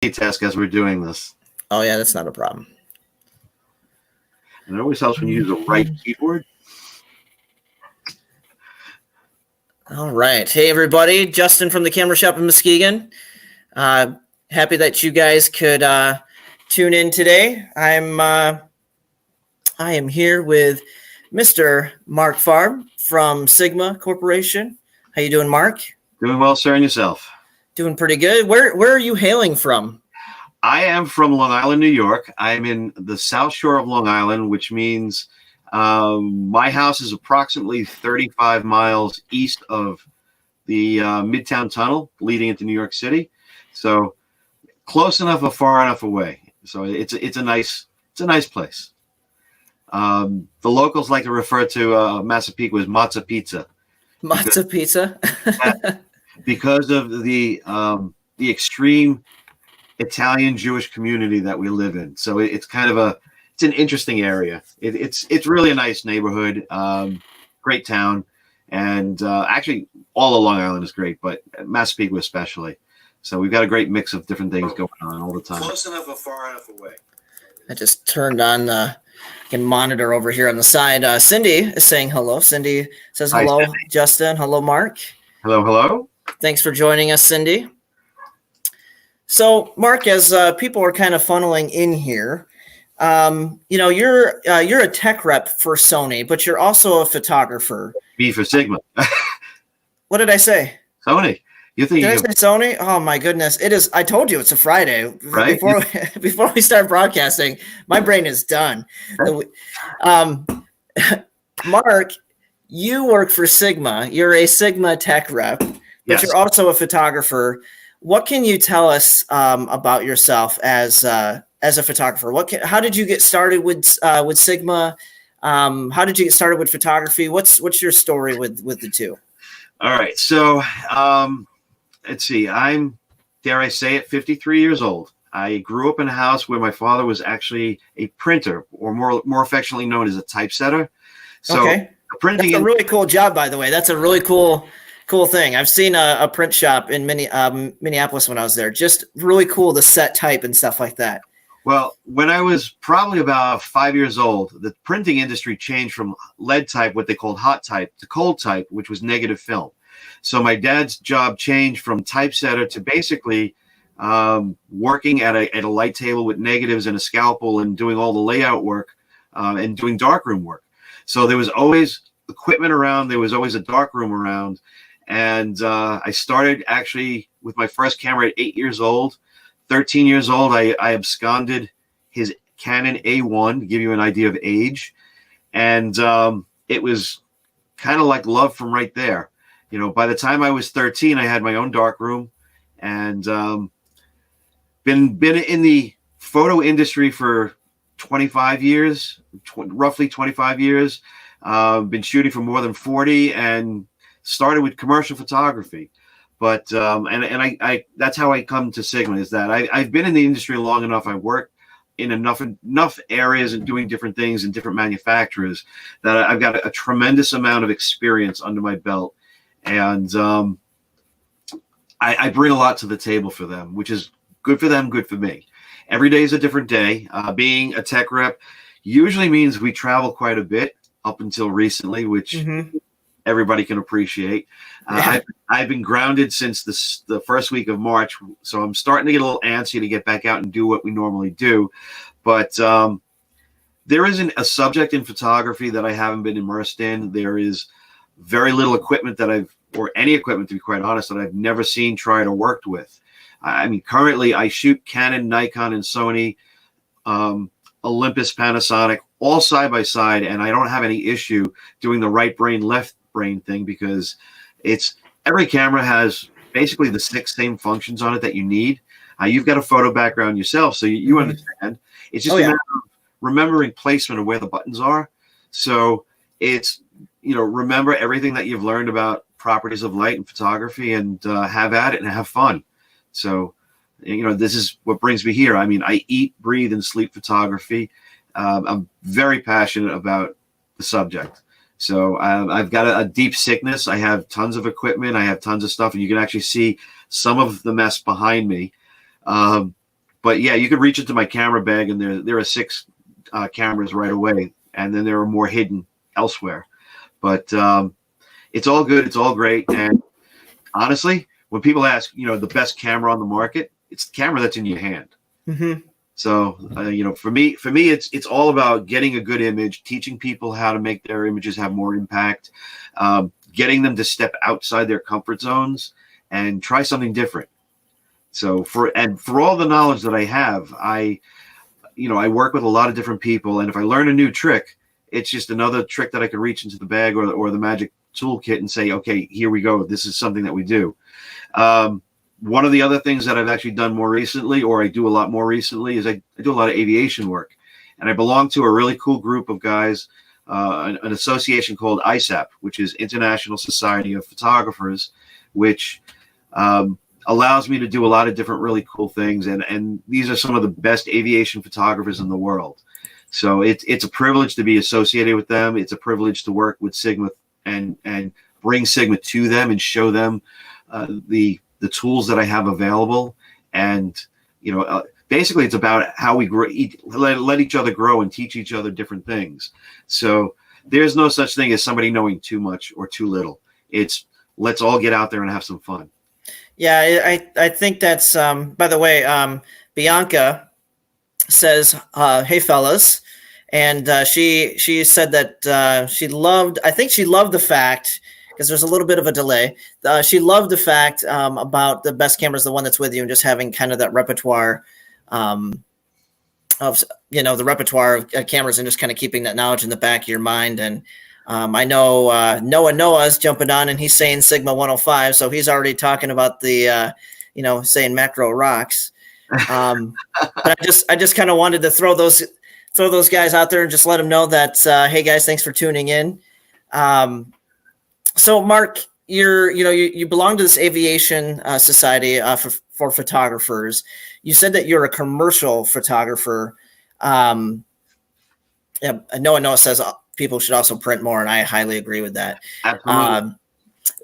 multitask as we're doing this. Oh, yeah, that's not a problem. And it always helps when you use the right keyboard. All right. Hey, everybody. Justin from the Camera Shop in Muskegon. Happy that you guys could tune in today. I am here with Mr. Marc Farb from Sigma Corporation. How you doing, Marc? Doing well, sir, and yourself? Doing pretty good. Where are you hailing from? I am from Long Island, New York. I'm in the South Shore of Long Island, which means my house is approximately 35 miles east of the Midtown Tunnel leading into New York City. So close enough or far enough away. So it's a nice place. The locals like to refer to Massapequa as Matza Pizza. Matza Pizza? Because of the extreme Italian Jewish community that we live in. So it's kind of it's an interesting area. It's really a nice neighborhood, great town. And actually all of Long Island is great, but Massapequa especially. So we've got a great mix of different things going on all the time. Close enough or far enough away. I just turned on the monitor over here on the side. Cindy is saying hello. Cindy says hello. Hi, Justin. Hello, Marc. Hello, hello. Thanks for joining us, Cindy. So, Marc, as people are kind of funneling in here, you're a tech rep for Sony, but you're also a photographer. B for Sigma. What did I say? Sony. Did I say Sony? Oh my goodness! It is. I told you it's a Friday. Right? Before we start broadcasting, my brain is done. Marc, you work for Sigma. You're a Sigma tech rep, but yes. You're also a photographer. What can you tell us about yourself as a photographer? How did you get started with Sigma? How did you get started with photography? What's your story with the two? All right, so let's see. I'm, dare I say it, 53 years old. I grew up in a house where my father was actually a printer, or more affectionately known as a typesetter. So okay. That's a really cool job, by the way. That's a really cool thing. I've seen a print shop in Minneapolis when I was there. Just really cool to set type and stuff like that. Well, when I was probably about 5 years old, the printing industry changed from lead type, what they called hot type, to cold type, which was negative film. So my dad's job changed from typesetter to basically working at a light table with negatives and a scalpel and doing all the layout work and doing darkroom work. So there was always equipment around. There was always a darkroom around. And I started actually with my first camera at 8 years old. 13 years old, I absconded his Canon A1 to give you an idea of age. And it was kind of like love from right there. You know, by the time I was 13, I had my own darkroom and been in the photo industry for 25 years, roughly 25 years. Been shooting for more than 40 and started with commercial photography. But I that's how I come to Sigma, is that I've been in the industry long enough. I've worked in enough areas and doing different things in different manufacturers that I've got a tremendous amount of experience under my belt. And I bring a lot to the table for them, which is good for them, good for me. Every day is a different day. Being a tech rep usually means we travel quite a bit up until recently, which everybody can appreciate. I've been grounded since the first week of March, so I'm starting to get a little antsy to get back out and do what we normally do. But there isn't a subject in photography that I haven't been immersed in. There is very little equipment or any equipment, to be quite honest, that I've never seen, tried, or worked with. I mean, currently I shoot Canon, Nikon, and Sony, Olympus, Panasonic, all side by side, and I don't have any issue doing the right brain, left brain thing, because every camera has basically the same functions on it that you need. You've got a photo background yourself, so you understand. It's just a matter of remembering placement of where the buttons are. So it's, remember everything that you've learned about properties of light and photography and have at it and have fun. So, this is what brings me here. I mean, I eat, breathe, and sleep photography. I'm very passionate about the subject. So I've got a deep sickness. I have tons of equipment. I have tons of stuff, and you can actually see some of the mess behind me. but yeah, you could reach into my camera bag, and there are 6 cameras right away, and then there are more hidden elsewhere. But it's all good. It's all great. And honestly, when people ask, the best camera on the market, it's the camera that's in your hand. Mm-hmm. So, for me, it's all about getting a good image, teaching people how to make their images have more impact, getting them to step outside their comfort zones and try something different. So for all the knowledge that I have, I work with a lot of different people, and if I learn a new trick, it's just another trick that I can reach into the bag or the magic toolkit and say, okay, here we go. This is something that we do. One of the other things that I've actually done more recently, or I do a lot more recently, is I do a lot of aviation work, and I belong to a really cool group of guys, an association called ISAP, which is International Society of Photographers, which allows me to do a lot of different really cool things. And these are some of the best aviation photographers in the world. So it's a privilege to be associated with them. It's a privilege to work with Sigma and bring Sigma to them and show them the tools that I have available. And, basically it's about how we grow, let each other grow and teach each other different things. So there's no such thing as somebody knowing too much or too little. It's let's all get out there and have some fun. Yeah, I think that's, by the way, Bianca says, hey, fellas. And she said that she loved the fact, because there's a little bit of a delay. She loved the fact about the best camera is the one that's with you, and just having kind of that repertoire of, the repertoire of cameras, and just kind of keeping that knowledge in the back of your mind. And I know Noah's jumping on, and he's saying Sigma 105, so he's already talking about the, saying macro rocks. But I just kind of wanted to throw those guys out there and just let them know that, hey guys, thanks for tuning in. So Marc, you belong to this aviation society for photographers. You said that you're a commercial photographer. Yeah, Noah says people should also print more, and I highly agree with that. Absolutely.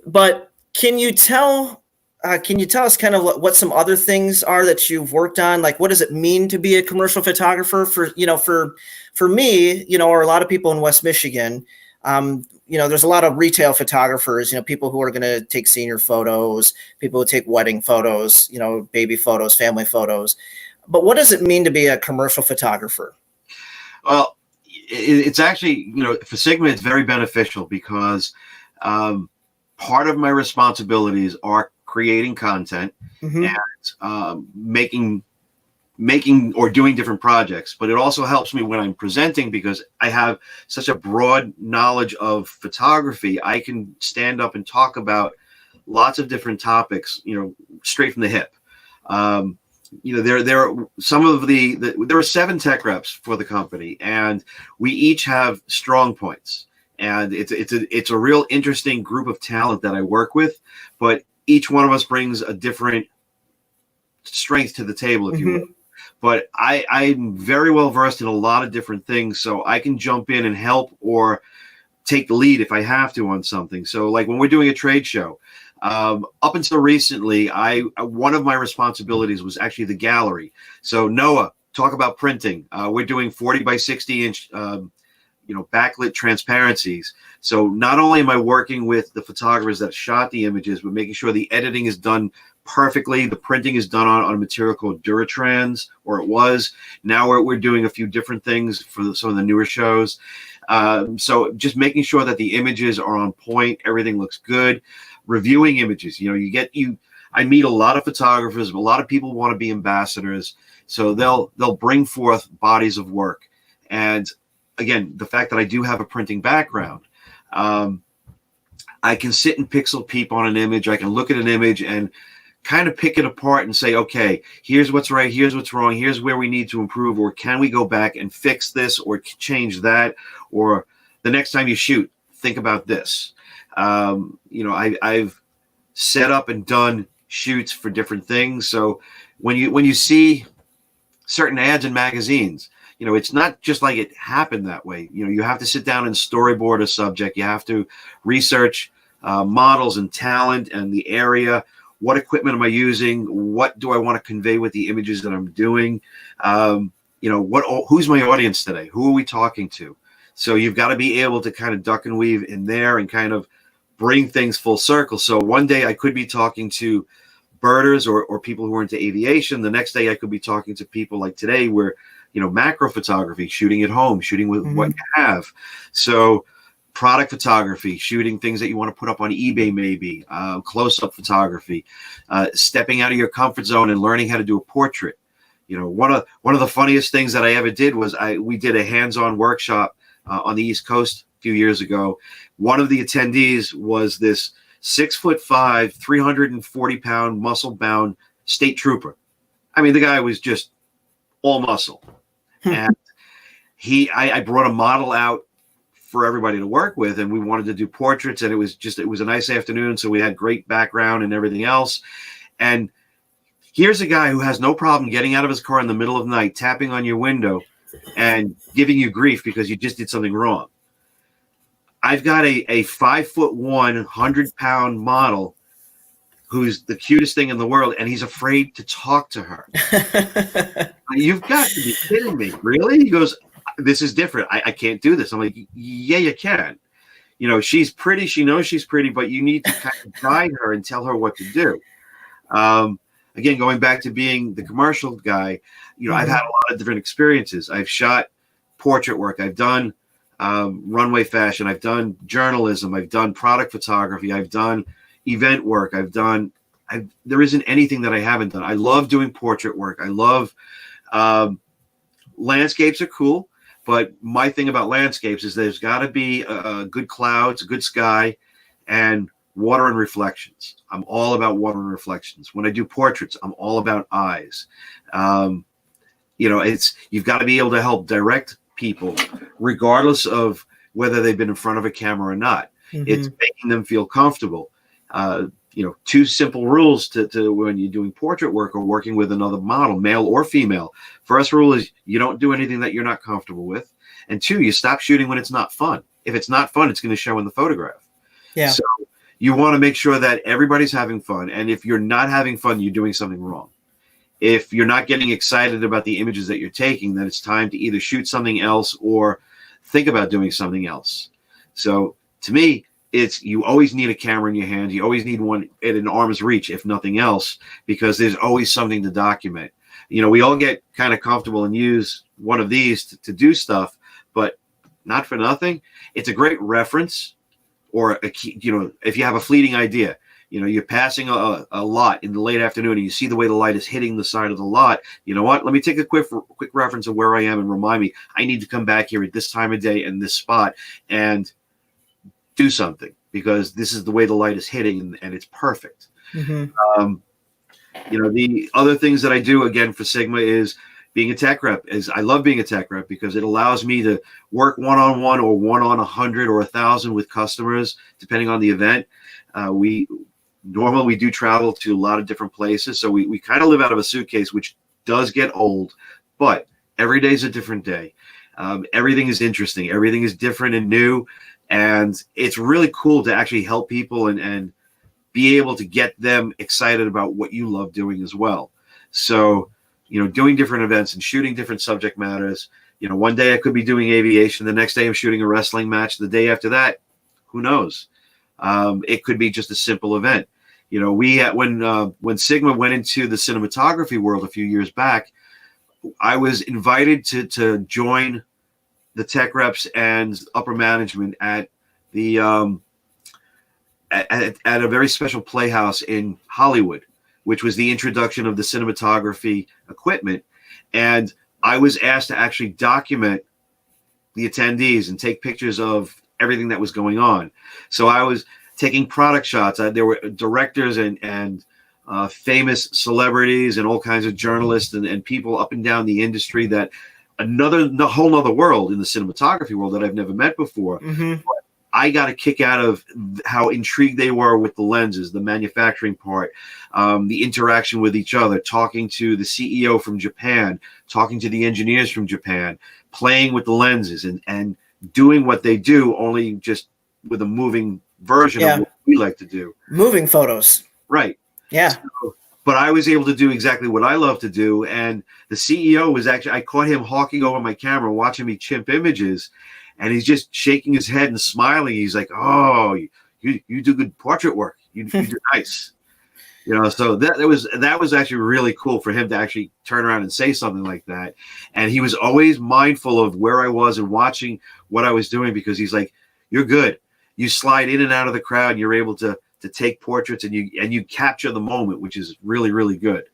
But can you tell us kind of what some other things are that you've worked on? Like, what does it mean to be a commercial photographer for me, or a lot of people in West Michigan? There's a lot of retail photographers, people who are going to take senior photos, people who take wedding photos, baby photos, family photos. But what does it mean to be a commercial photographer? Well, it's actually, for Sigma, it's very beneficial because part of my responsibilities are creating content and making or doing different projects, but it also helps me when I'm presenting because I have such a broad knowledge of photography. I can stand up and talk about lots of different topics, straight from the hip. There are some of there are 7 tech reps for the company, and we each have strong points, and it's a real interesting group of talent that I work with, but each one of us brings a different strength to the table, if you will. But I'm very well versed in a lot of different things, so I can jump in and help or take the lead if I have to on something. So like when we're doing a trade show, up until recently, one of my responsibilities was actually the gallery. So Noah, talk about printing. We're doing 40 by 60 inch, backlit transparencies. So not only am I working with the photographers that shot the images, but making sure the editing is done perfectly. The printing is done on a material called Duratrans, or it was. Now we're doing a few different things for some of the newer shows. So just making sure that the images are on point, everything looks good. Reviewing images, I meet a lot of photographers, but a lot of people want to be ambassadors. So they'll bring forth bodies of work. And again, the fact that I do have a printing background, I can sit and pixel peep on an image. I can look at an image and kind of pick it apart and say, okay, here's what's right, here's what's wrong, here's where we need to improve, or can we go back and fix this or change that, or the next time you shoot, think about this. I've set up and done shoots for different things. So when you see certain ads in magazines, it's not just like it happened that way. You have to sit down and storyboard a subject. You have to research models and talent and the area. what equipment am I using? What do I want to convey with the images that I'm doing? Who's my audience today? Who are we talking to? So you've got to be able to kind of duck and weave in there and kind of bring things full circle. So one day I could be talking to birders or people who are into aviation. The next day I could be talking to people like today where, macro photography, shooting at home, shooting with what you have. So product photography, shooting things that you want to put up on eBay, maybe close-up photography, stepping out of your comfort zone and learning how to do a portrait. One of the funniest things that I ever did was we did a hands-on workshop on the East Coast a few years ago. One of the attendees was this 6'5", 340-pound muscle-bound state trooper. I mean, the guy was just all muscle. And I brought a model out for everybody to work with, and we wanted to do portraits, and it was a nice afternoon, so we had great background and everything else. And here's a guy who has no problem getting out of his car in the middle of the night, tapping on your window and giving you grief because you just did something wrong. I've got a 5'1", 100-pound model who's the cutest thing in the world, and he's afraid to talk to her. You've got to be kidding me. Really? He goes, this is different. I can't do this. I'm like, yeah, you can. She's pretty. She knows she's pretty, but you need to kind of guide her and tell her what to do. Again, going back to being the commercial guy, I've had a lot of different experiences. I've shot portrait work. I've done runway fashion. I've done journalism. I've done product photography. I've done event work. There isn't anything that I haven't done. I love doing portrait work. I love landscapes are cool, but my thing about landscapes is there's got to be a good clouds, a good sky, and water and reflections. I'm all about water and reflections. When I do portraits, I'm all about eyes. You've got to be able to help direct people regardless of whether they've been in front of a camera or not. It's making them feel comfortable. Two simple rules to when you're doing portrait work or working with another model, male or female. First rule is you don't do anything that you're not comfortable with. And two, you stop shooting when it's not fun. If it's not fun, it's going to show in the photograph. Yeah. So you want to make sure that everybody's having fun. And if you're not having fun, you're doing something wrong. If you're not getting excited about the images that you're taking, then it's time to either shoot something else or think about doing something else. So to me, you always need a camera in your hand. You always need one at an arm's reach, if nothing else, because there's always something to document. We all get kind of comfortable and use one of these to do stuff, but not for nothing. It's a great reference, or if you have a fleeting idea, you're passing a lot in the late afternoon and you see the way the light is hitting the side of the lot. You know what? Let me take a quick reference of where I am and remind me I need to come back here at this time of day and this spot and do something, because this is the way the light is hitting and it's perfect. The other things that I do again for Sigma is being a tech rep. I love being a tech rep because it allows me to work one-on-one or one-on 100 or 1,000 with customers, depending on the event. We do travel to a lot of different places. So we kind of live out of a suitcase, which does get old, but every day is a different day. Everything is interesting. Everything is different and new. And it's really cool to actually help people and be able to get them excited about what you love doing as well. So, doing different events and shooting different subject matters. One day I could be doing aviation. The next day I'm shooting a wrestling match. The day after that, who knows? It could be just a simple event. When Sigma went into the cinematography world a few years back, I was invited to join the tech reps and upper management at the at a very special playhouse in Hollywood, which was the introduction of the cinematography equipment. And I was asked to actually document the attendees and take pictures of everything that was going on. So I was taking product shots. There were directors and famous celebrities and all kinds of journalists and people up and down the industry that a whole nother world in the cinematography world that I've never met before. But I got a kick out of how intrigued they were with the lenses, the manufacturing part, the interaction with each other, talking to the CEO from Japan, talking to the engineers from Japan, playing with the lenses and doing what they do, only just with a moving version of what we like to do. Moving photos. Right. Yeah. But I was able to do exactly what I love to do. And the CEO was actually, I caught him hawking over my camera, watching me chimp images. And he's just shaking his head and smiling. He's like, "Oh, you do good portrait work. You do nice." So that was actually really cool for him to actually turn around and say something like that. And he was always mindful of where I was and watching what I was doing, because he's like, "You're good. You slide in and out of the crowd. And you're able to take portraits, and you capture the moment, which is really, really good."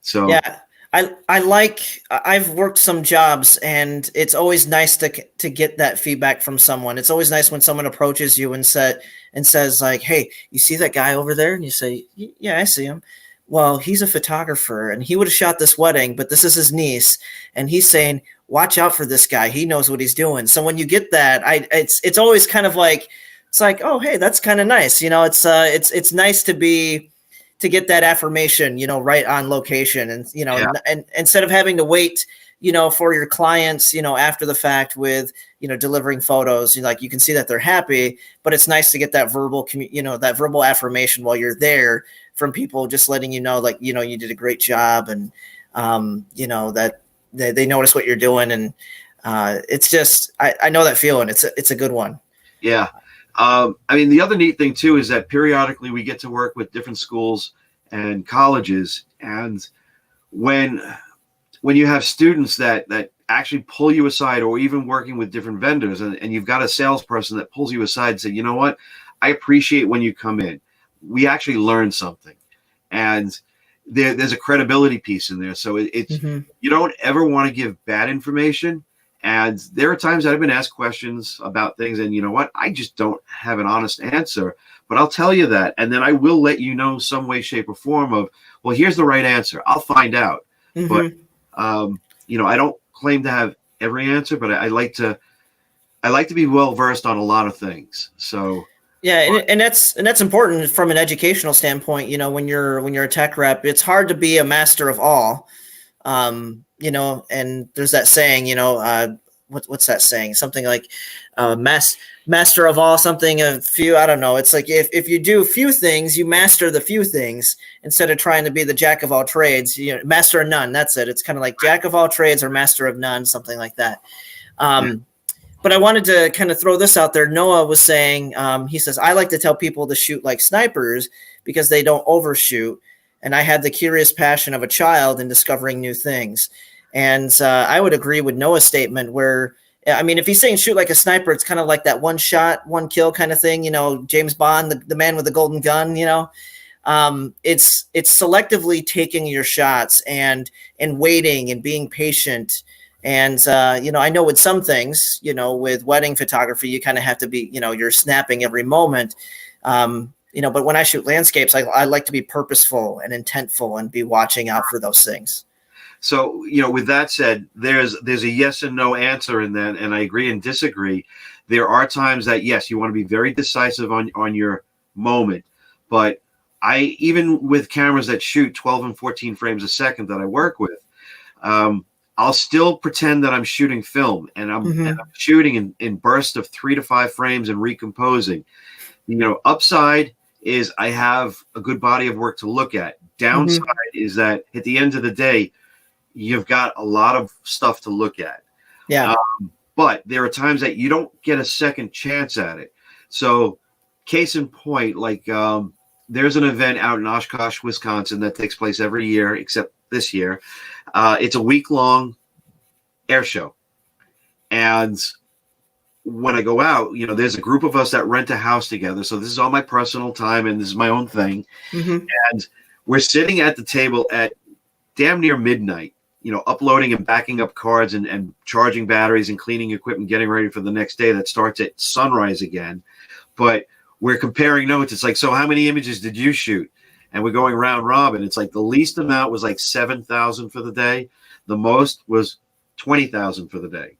So yeah, I've worked some jobs, and it's always nice to get that feedback from someone. It's always nice when someone approaches you and says like, "Hey, you see that guy over there?" And you say, "Yeah, I see him." Well, he's a photographer, and he would have shot this wedding, but this is his niece, and he's saying, "Watch out for this guy. He knows what he's doing." So when you get that, it's always kind of like, it's like, "Oh, hey, that's kind of nice." It's nice to get that affirmation, right on location, and Yeah. and instead of having to wait, for your clients, after the fact with, delivering photos, you can see that they're happy, but it's nice to get that verbal, that verbal affirmation while you're there from people, just letting you know, like, you did a great job, and that they notice what you're doing, and it's just, I know that feeling. It's a good one. Yeah. I mean, the other neat thing too is that periodically we get to work with different schools and colleges, and when you have students that actually pull you aside, or even working with different vendors, and you've got a salesperson that pulls you aside and say, "You know what? I appreciate when you come in. We actually learned something," and there's a credibility piece in there. So it's you don't ever want to give bad information. And there are times that I've been asked questions about things, and you know what? I just don't have an honest answer, but I'll tell you that. And then I will let you know some way, shape, or form of, well, here's the right answer. I'll find out. But, I don't claim to have every answer, but I like to be well-versed on a lot of things. So, yeah, and that's important from an educational standpoint. When you're a tech rep, it's hard to be a master of all. And there's that saying, what's that saying? Something like, master of all, something a few. I don't know. It's like if you do few things, you master the few things, instead of trying to be the jack of all trades. Master of none. That's it. It's kind of like jack of all trades or master of none, something like that. But I wanted to kind of throw this out there. Noah was saying, he says, "I like to tell people to shoot like snipers because they don't overshoot. And I had the curious passion of a child in discovering new things." And I would agree with Noah's statement where, I mean, if he's saying shoot like a sniper, it's kind of like that one shot, one kill kind of thing, James Bond, the man with the golden gun, it's selectively taking your shots and waiting and being patient. And, I know with some things, with wedding photography, you kind of have to be, you're snapping every moment. But when I shoot landscapes, I like to be purposeful and intentful and be watching out for those things. So, with that said, there's a yes and no answer in that, and I agree and disagree. There are times that, yes, you want to be very decisive on your moment, but even with cameras that shoot 12 and 14 frames a second that I work with, I'll still pretend that I'm shooting film, and I'm shooting in bursts of 3 to 5 frames and recomposing. Upside is I have a good body of work to look at. Downside is that at the end of the day, you've got a lot of stuff to look at. Yeah. But there are times that you don't get a second chance at it. So case in point, like there's an event out in Oshkosh, Wisconsin that takes place every year, except this year. It's a week-long air show. And when I go out, there's a group of us that rent a house together. So this is all my personal time, and this is my own thing. And we're sitting at the table at damn near midnight, uploading and backing up cards and charging batteries and cleaning equipment, getting ready for the next day that starts at sunrise again. But we're comparing notes. It's like, so how many images did you shoot? And we're going round robin. It's like the least amount was like 7,000 for the day. The most was 20,000 for the day.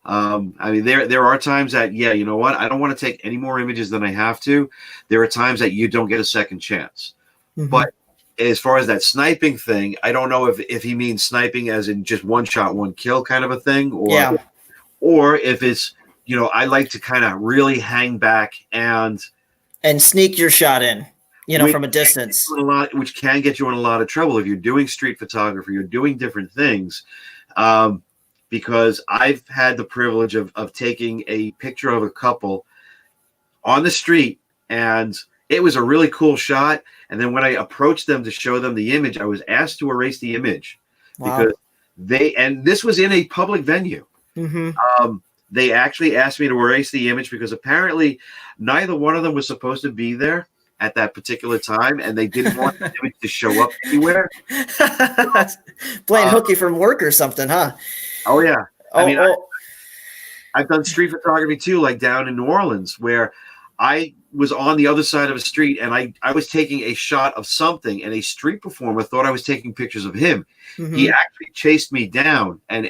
I mean, there are times that, you know what? I don't want to take any more images than I have to. There are times that you don't get a second chance. But as far as that sniping thing, I don't know if he means sniping as in just one shot, one kill kind of a thing, or if it's, I like to kind of really hang back and sneak your shot in. from a distance. Which can get you in a lot of trouble if you're doing street photography, you're doing different things. Because I've had the privilege of taking a picture of a couple on the street, and it was a really cool shot. And then when I approached them to show them the image, I was asked to erase the image. Wow. Because and this was in a public venue. Mm-hmm. They actually asked me to erase the image because apparently neither one of them was supposed to be there at that particular time, and they didn't want the image to show up anywhere. Playing hooky from work or something, huh? Oh yeah. I've done street photography too, like down in New Orleans, where I was on the other side of a street and I was taking a shot of something, and a street performer thought I was taking pictures of him. Mm-hmm. He actually chased me down and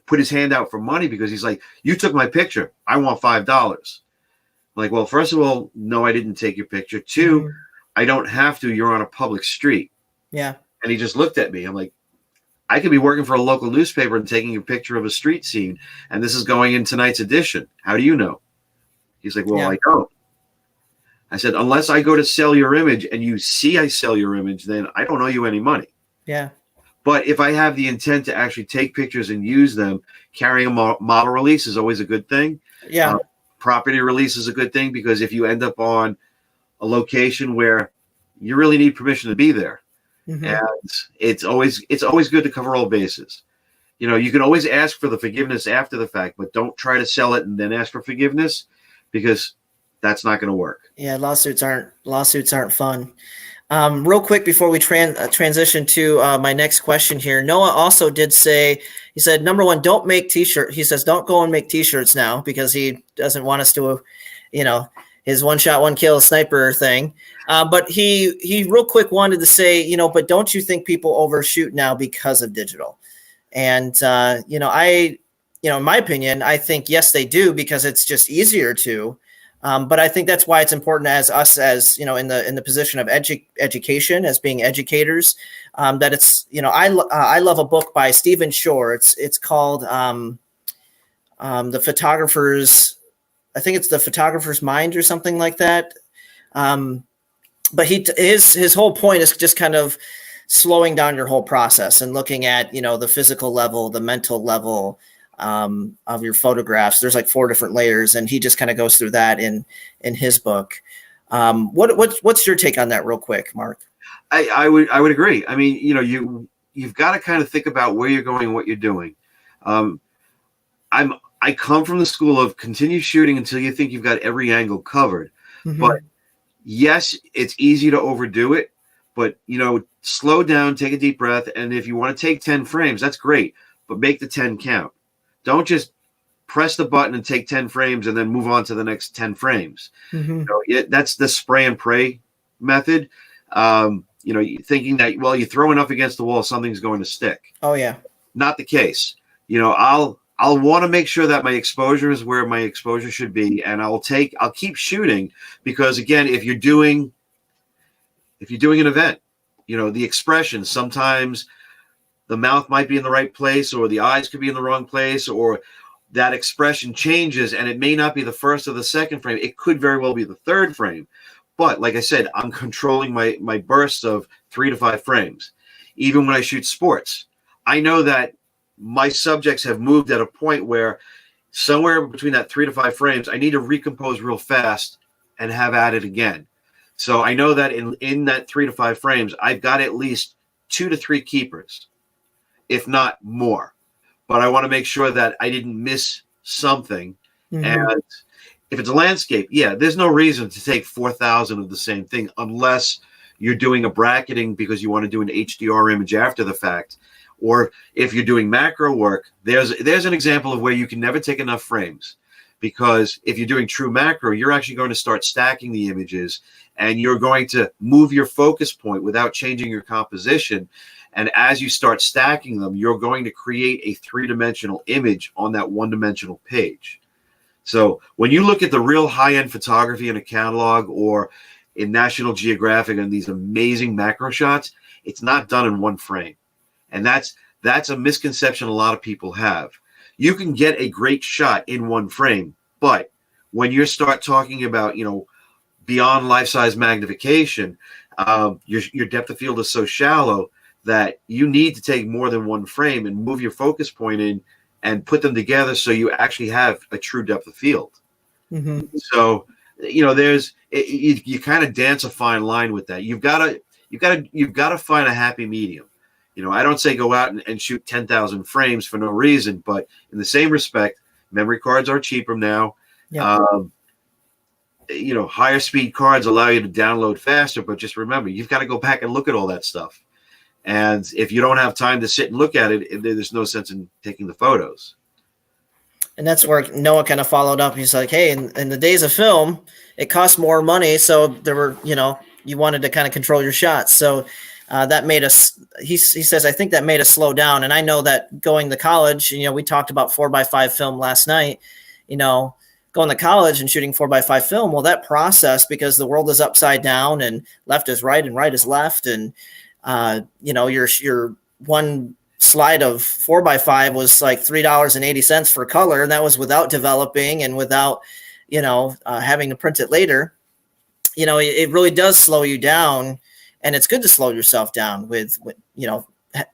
put his hand out for money because he's like, "You took my picture. I want $5." I'm like, well, first of all, no, I didn't take your picture. Two, mm-hmm. I don't have to. You're on a public street. Yeah. And he just looked at me. I'm like, I could be working for a local newspaper and taking a picture of a street scene, and this is going in tonight's edition. How do you know? He's like, well, yeah. I don't. I said, unless I go to sell your image and you see I sell your image, then I don't owe you any money. Yeah. But if I have the intent to actually take pictures and use them, carrying a model release is always a good thing. Yeah. Property release is a good thing, because if you end up on a location where you really need permission to be there, mm-hmm. and it's always good to cover all bases. You can always ask for the forgiveness after the fact, but don't try to sell it and then ask for forgiveness, because that's not going to work. Yeah, lawsuits aren't fun. Real quick before we transition to my next question here, Noah also did say, he said, number one, don't make t-shirts. He says, don't go and make t-shirts now, because he doesn't want us to, his one shot, one kill sniper thing. But he real quick wanted to say, but don't you think people overshoot now because of digital? And, in my opinion, I think, yes, they do, because it's just easier to. But I think that's why it's important as in the position of education, as being educators, that it's, I love a book by Stephen Shore. It's called The Photographer's, I think it's The Photographer's Mind or something like that. But his whole point is just kind of slowing down your whole process and looking at, the physical level, the mental level, of your photographs. There's like 4 different layers, and he just kind of goes through that in his book. What's your take on that real quick, Marc? I would agree. I mean, you've got to kind of think about where you're going and what you're doing. I come from the school of continue shooting until you think you've got every angle covered. Mm-hmm. But yes, it's easy to overdo it, but slow down, take a deep breath. And if you want to take 10 frames, that's great, but make the 10 count. Don't just press the button and take 10 frames and then move on to the next 10 frames. Mm-hmm. That's the spray and pray method. Thinking that, well, you throw enough against the wall, something's going to stick. Oh yeah. Not the case. I'll want to make sure that my exposure is where my exposure should be. And I'll keep shooting, because again, if you're doing an event, the expression, sometimes the mouth might be in the right place, or the eyes could be in the wrong place, or that expression changes, and it may not be the first or the second frame. It could very well be the third frame. But like I said, I'm controlling my bursts of 3 to 5 frames. Even when I shoot sports, I know that my subjects have moved at a point where somewhere between that 3 to 5 frames, I need to recompose real fast and have at it again. So I know that in that 3 to 5 frames, I've got at least 2 to 3 keepers, if not more. But I want to make sure that I didn't miss something. Mm-hmm. And if it's a landscape, there's no reason to take 4,000 of the same thing, unless you're doing a bracketing because you want to do an HDR image after the fact. Or if you're doing macro work, there's an example of where you can never take enough frames. Because if you're doing true macro, you're actually going to start stacking the images, and you're going to move your focus point without changing your composition. And as you start stacking them, you're going to create a 3-dimensional image on that 1-dimensional page. So when you look at the real high-end photography in a catalog or in National Geographic and these amazing macro shots, it's not done in 1 frame. And that's a misconception a lot of people have. You can get a great shot in 1 frame, but when you start talking about, beyond life-size magnification, your depth of field is so shallow that you need to take more than one frame and move your focus point in and put them together so you actually have a true depth of field. Mm-hmm. So, you kind of dance a fine line with that. You've got to find a happy medium. I don't say go out and shoot 10,000 frames for no reason, but in the same respect, memory cards are cheaper now. Yeah. Higher speed cards allow you to download faster, but just remember, you've got to go back and look at all that stuff. And if you don't have time to sit and look at it, there's no sense in taking the photos. And that's where Noah kind of followed up. He's like, hey, in the days of film, it costs more money. So there were, you wanted to kind of control your shots. So that made us, he says, I think that made us slow down. And I know that going to college, we talked about 4x5 film last night, going to college and shooting 4x5 film. Well, that process, because the world is upside down and left is right and right is left. And, your one slide of 4x5 was like $3.80 for color. And that was without developing and without, having to print it later. It really does slow you down, and it's good to slow yourself down with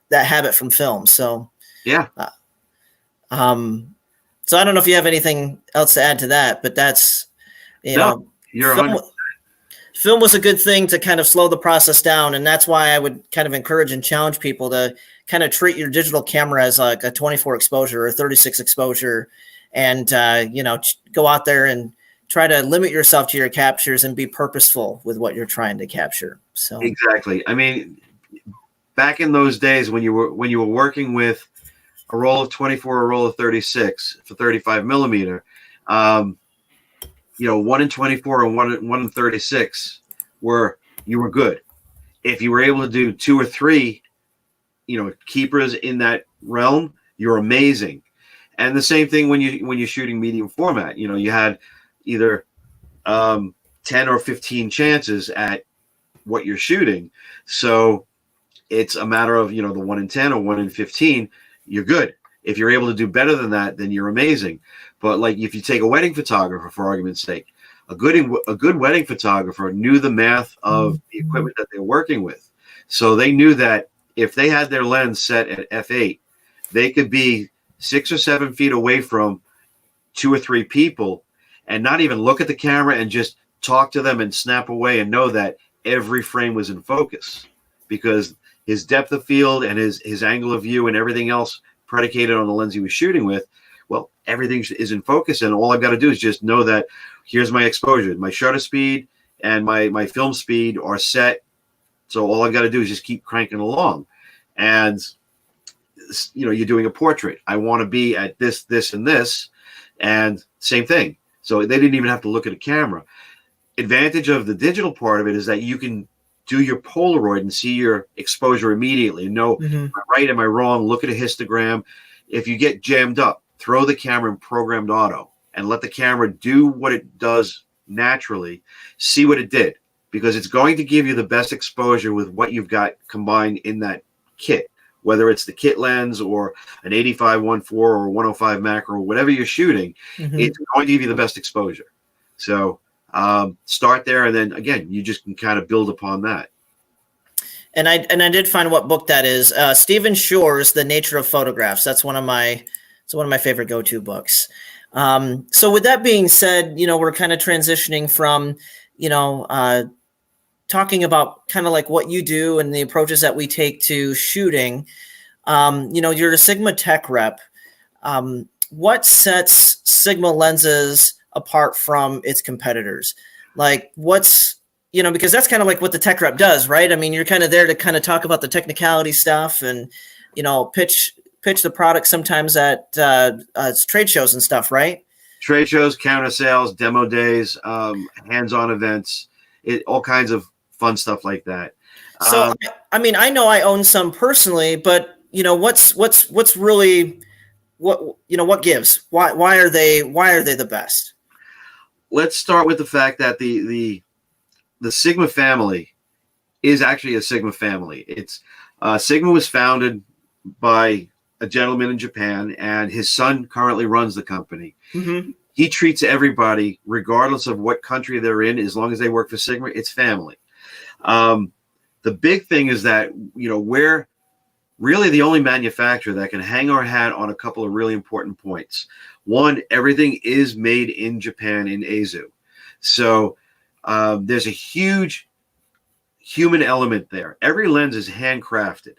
that habit from film. So, yeah. So I don't know if you have anything else to add to that, but that's, you're film was a good thing to kind of slow the process down. And that's why I would kind of encourage and challenge people to kind of treat your digital camera as like a 24 exposure or 36 exposure, and, go out there and try to limit yourself to your captures and be purposeful with what you're trying to capture. So exactly. I mean, back in those days when you were working with a roll of 24, a roll of 36 for 35 millimeter, 1 in 24 and 1 in 36 you were good. If you were able to do 2 or 3, keepers in that realm, you're amazing. And the same thing when you're shooting medium format, you had either 10 or 15 chances at what you're shooting. So it's a matter of, the 1 in 10 or 1 in 15, you're good. If you're able to do better than that, then you're amazing. But like if you take a wedding photographer, for argument's sake, a good wedding photographer knew the math of the equipment that they're working with. So they knew that if they had their lens set at f8, they could be 6 or 7 feet away from 2 or 3 people and not even look at the camera and just talk to them and snap away and know that every frame was in focus, because his depth of field and his angle of view and everything else predicated on the lens he was shooting with, well, everything is in focus, and all I've got to do is just know that here's my exposure, my shutter speed and my film speed are set. So all I've got to do is just keep cranking along. And, you're doing a portrait. I want to be at this, this, and this, and same thing. So they didn't even have to look at a camera. Advantage of the digital part of it is that you can do your Polaroid and see your exposure immediately. Know, am I right? Am I wrong? Look at a histogram. If you get jammed up, throw the camera in programmed auto and let the camera do what it does naturally. See what it did, because it's going to give you the best exposure with what you've got combined in that kit, whether it's the kit lens or an 85-1.4 or 105 macro, or whatever you're shooting, it's going to give you the best exposure. So start there, and then again, you just can kind of build upon that. And I did find what book that is. Stephen Shore's The Nature of Photographs. That's one of my favorite go-to books. So with that being said, we're kind of transitioning from, talking about kind of like what you do and the approaches that we take to shooting. You're a Sigma tech rep. What sets Sigma lenses apart from its competitors? Like because that's kind of like what the tech rep does, right? I mean, you're kind of there to kind of talk about the technicality stuff and, pitch the product sometimes at trade shows and stuff, right? Trade shows, counter sales, demo days, hands-on events, all kinds of fun stuff like that. So, I mean, I know I own some personally, but what's really what gives? Why are they the best? Let's start with the fact that the Sigma family is actually a Sigma family. It's Sigma was founded by a gentleman in Japan, and his son currently runs the company. He treats everybody, regardless of what country they're in, as long as they work for Sigma, it's family. The big thing is that, we're really the only manufacturer that can hang our hat on a couple of really important points. One, everything is made in Japan, in Aizu. So there's a huge human element there. Every lens is handcrafted.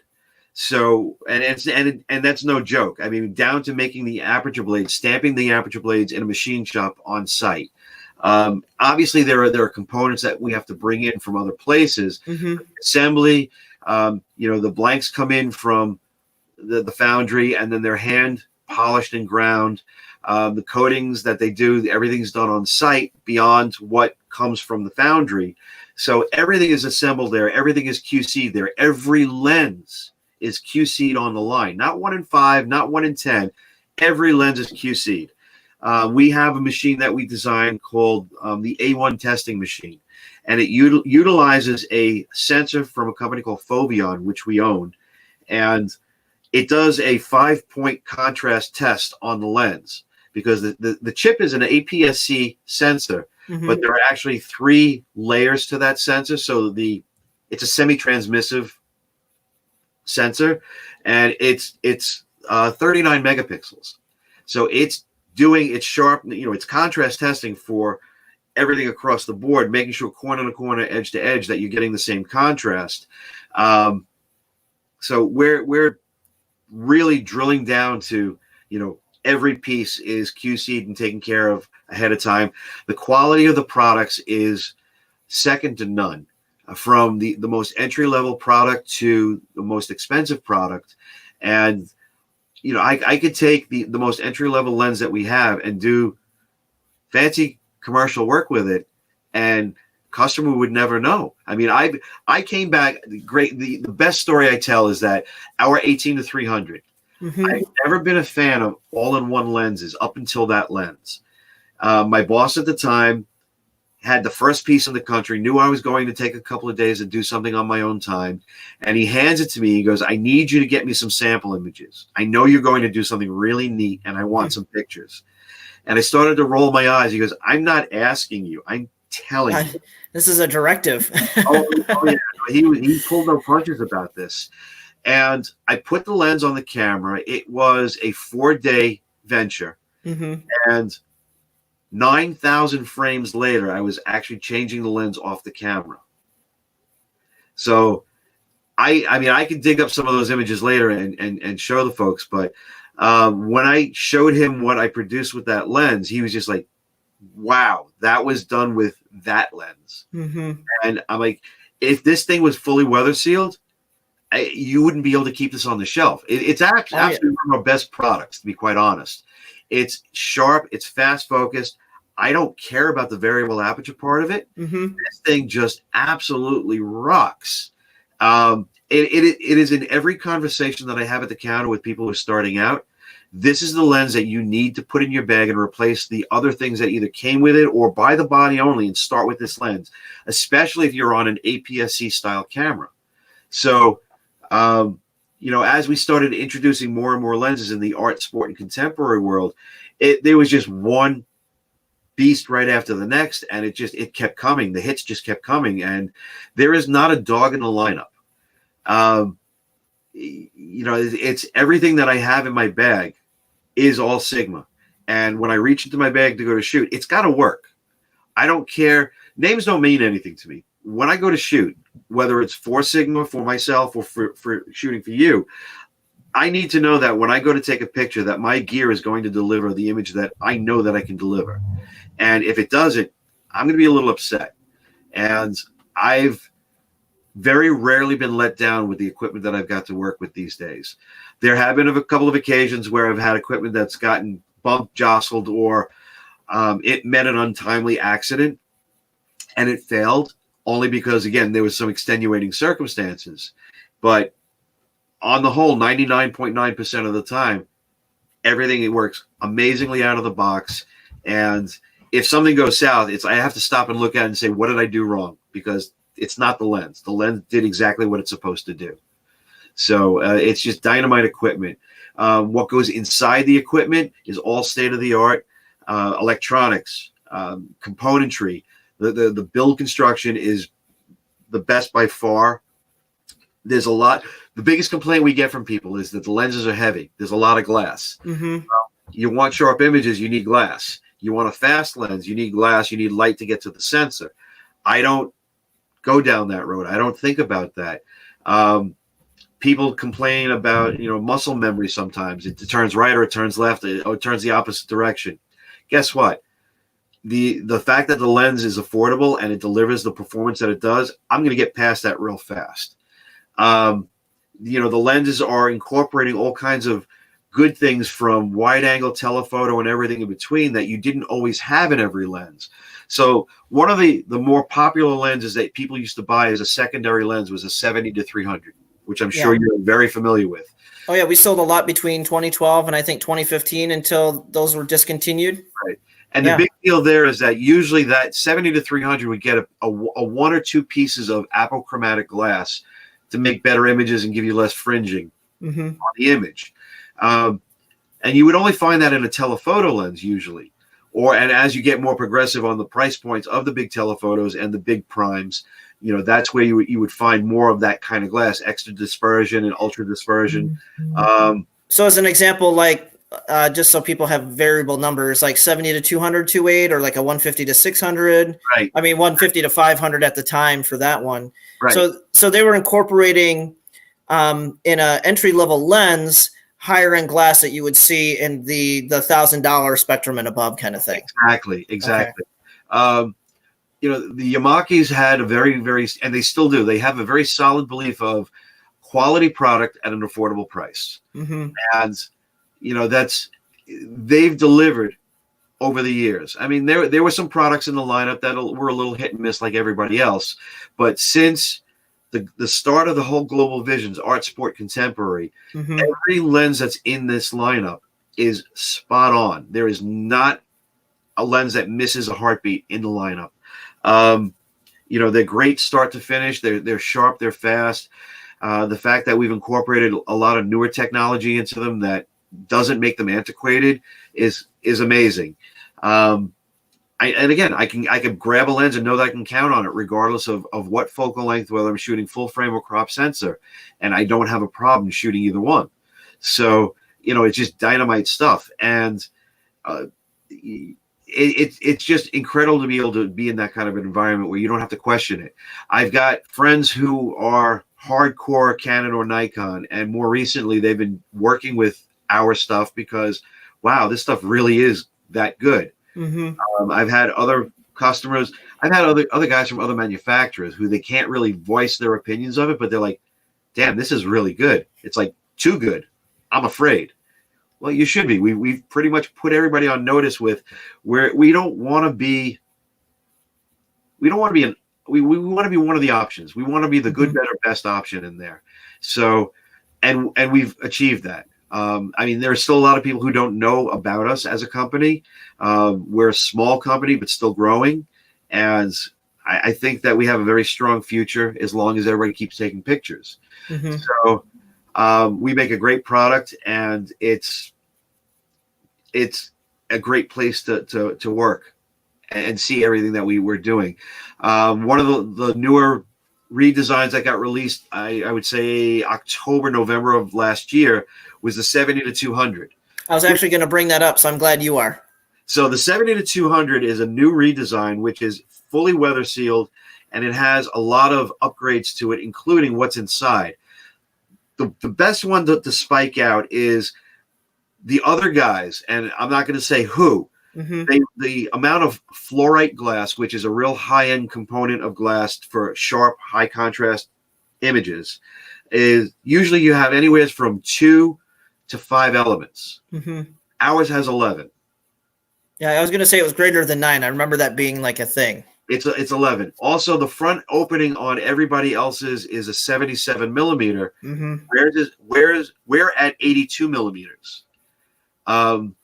So, and that's no joke. I mean, down to making the aperture blades, stamping the aperture blades in a machine shop on site. Obviously, there are components that we have to bring in from other places. Assembly, the blanks come in from the foundry, and then they're hand polished and ground. The coatings that they do, everything's done on site beyond what comes from the foundry. So everything is assembled there. Everything is QC'd there. Every lens is QC'd on the line. Not 1 in 5, not 1 in 10. Every lens is QC'd. We have a machine that we designed called the A1 testing machine. And it utilizes a sensor from a company called Foveon, which we own. And it does a 5-point contrast test on the lens, because the chip is an APS-C sensor, but there are actually 3 layers to that sensor. So it's a semi-transmissive sensor, and it's 39 megapixels. So it's contrast testing for everything across the board, making sure corner to corner, edge to edge, that you're getting the same contrast. So we're really drilling down to, every piece is QC'd and taken care of ahead of time. The quality of the products is second to none, from the most entry-level product to the most expensive product. And, I could take the most entry-level lens that we have and do fancy commercial work with it, and customer would never know. I mean, I came back great. The best story I tell is that our 18-300. I've never been a fan of all-in-one lenses up until that lens. My boss at the time had the first piece in the country, knew I was going to take a couple of days and do something on my own time, and he hands it to me. He goes, "I need you to get me some sample images. I know you're going to do something really neat, and I want some pictures." And I started to roll my eyes. He goes, "I'm not asking you. I'm telling you." This is a directive. oh yeah. He pulled no punches about this. And I put the lens on the camera. It was a 4-day venture. And 9,000 frames later, I was actually changing the lens off the camera. So I could dig up some of those images later and show the folks. But when I showed him what I produced with that lens, he was just like, "Wow, that was done with that lens." And I'm like, if this thing was fully weather sealed, you wouldn't be able to keep this on the shelf. It's actually absolutely one of our best products, to be quite honest. It's sharp. It's fast focused. I don't care about the variable aperture part of it. This thing just absolutely rocks. It is in every conversation that I have at the counter with people who are starting out. This is the lens that you need to put in your bag and replace the other things that either came with it, or buy the body only and start with this lens, especially if you're on an APS-C style camera. So, as we started introducing more and more lenses in the art, sport, and contemporary world, there was just one beast right after the next, and it kept coming. The hits just kept coming, and there is not a dog in the lineup. It's everything that I have in my bag is all Sigma. And when I reach into my bag to go to shoot, it's got to work. I don't care. Names don't mean anything to me. When I go to shoot, whether it's for Sigma, for myself, or for shooting for you, I need to know that when I go to take a picture, that my gear is going to deliver the image that I know that I can deliver. And if it doesn't, I'm going to be a little upset. And I've very rarely been let down with the equipment that I've got to work with these days. There have been a couple of occasions where I've had equipment that's gotten bumped, jostled, or it met an untimely accident and it failed, only because, again, there was some extenuating circumstances. But on the whole, 99.9% of the time, everything works amazingly out of the box. And if something goes south, I have to stop and look at it and say, what did I do wrong? Because it's not the lens. The lens did exactly what it's supposed to do. So it's just dynamite equipment. What goes inside the equipment is all state-of-the-art electronics, componentry. The build construction is the best by far. There's a lot. The biggest complaint we get from people is that the lenses are heavy. There's a lot of glass. You want sharp images, you need glass. You want a fast lens, you need glass. You need light to get to the sensor. I don't go down that road. I don't think about that. People complain about, muscle memory sometimes. It turns right or it turns left, or it turns the opposite direction. Guess what? The fact that the lens is affordable and it delivers the performance that it does, I'm going to get past that real fast. The lenses are incorporating all kinds of good things from wide angle telephoto and everything in between that you didn't always have in every lens. So one of the more popular lenses that people used to buy as a secondary lens was a 70-300, which I'm sure you're very familiar with. Oh yeah, we sold a lot between 2012 and I think 2015 until those were discontinued. Right. And the big deal there is that usually that 70-300 would get a one or two pieces of apochromatic glass to make better images and give you less fringing on the image. And you would only find that in a telephoto lens usually. And as you get more progressive on the price points of the big telephotos and the big primes, that's where you would find more of that kind of glass, extra dispersion and ultra dispersion. So as an example, like just so people have variable numbers, like 70-200 2.8 or like a 150-600. Right. I mean, 150-500 at the time for that one. Right. So they were incorporating in a entry level lens higher end glass that you would see in the $1,000 spectrum and above kind of thing. Exactly. Okay. The Yamakis had a very, very, and they still do. They have a very solid belief of quality product at an affordable price, and they've delivered over the years. I mean, there were some products in the lineup that were a little hit and miss like everybody else, but since the start of the whole Global Visions Art Sport Contemporary, every lens that's in this lineup is spot on. There is not a lens that misses a heartbeat in the lineup. They're great start to finish. They're sharp. They're fast. The fact that we've incorporated a lot of newer technology into them that doesn't make them antiquated is amazing. I can grab a lens and know that I can count on it regardless of what focal length, whether I'm shooting full frame or crop sensor, and I don't have a problem shooting either one. So, it's just dynamite stuff. And it's just incredible to be able to be in that kind of an environment where you don't have to question it. I've got friends who are hardcore Canon or Nikon, and more recently they've been working with our stuff because, wow, this stuff really is that good. I've had other customers, I've had other guys from other manufacturers who they can't really voice their opinions of it, but they're like, damn, this is really good. It's like too good. I'm afraid. Well, you should be. We've pretty much put everybody on notice with where we want to be one of the options. We want to be the good, better, best option in there. So, and we've achieved that. There are still a lot of people who don't know about us as a company. We're a small company, but still growing. And I think that we have a very strong future as long as everybody keeps taking pictures. So we make a great product, and it's a great place to work and see everything that we're doing. One of the newer redesigns that got released, I would say October, November of last year, was the 70-200. I was actually going to bring that up, so I'm glad you are. So the 70-200 is a new redesign, which is fully weather sealed, and it has a lot of upgrades to it, including what's inside. The best one to spike out is the other guys, and I'm not going to say who. The amount of fluorite glass, which is a real high-end component of glass for sharp, high-contrast images, is usually you have anywhere from 2 to 5 elements. Ours has 11. Yeah, I was going to say it was greater than 9. I remember that being like a thing. It's 11. Also, the front opening on everybody else's is a 77 millimeter. We're at 82 millimeters. And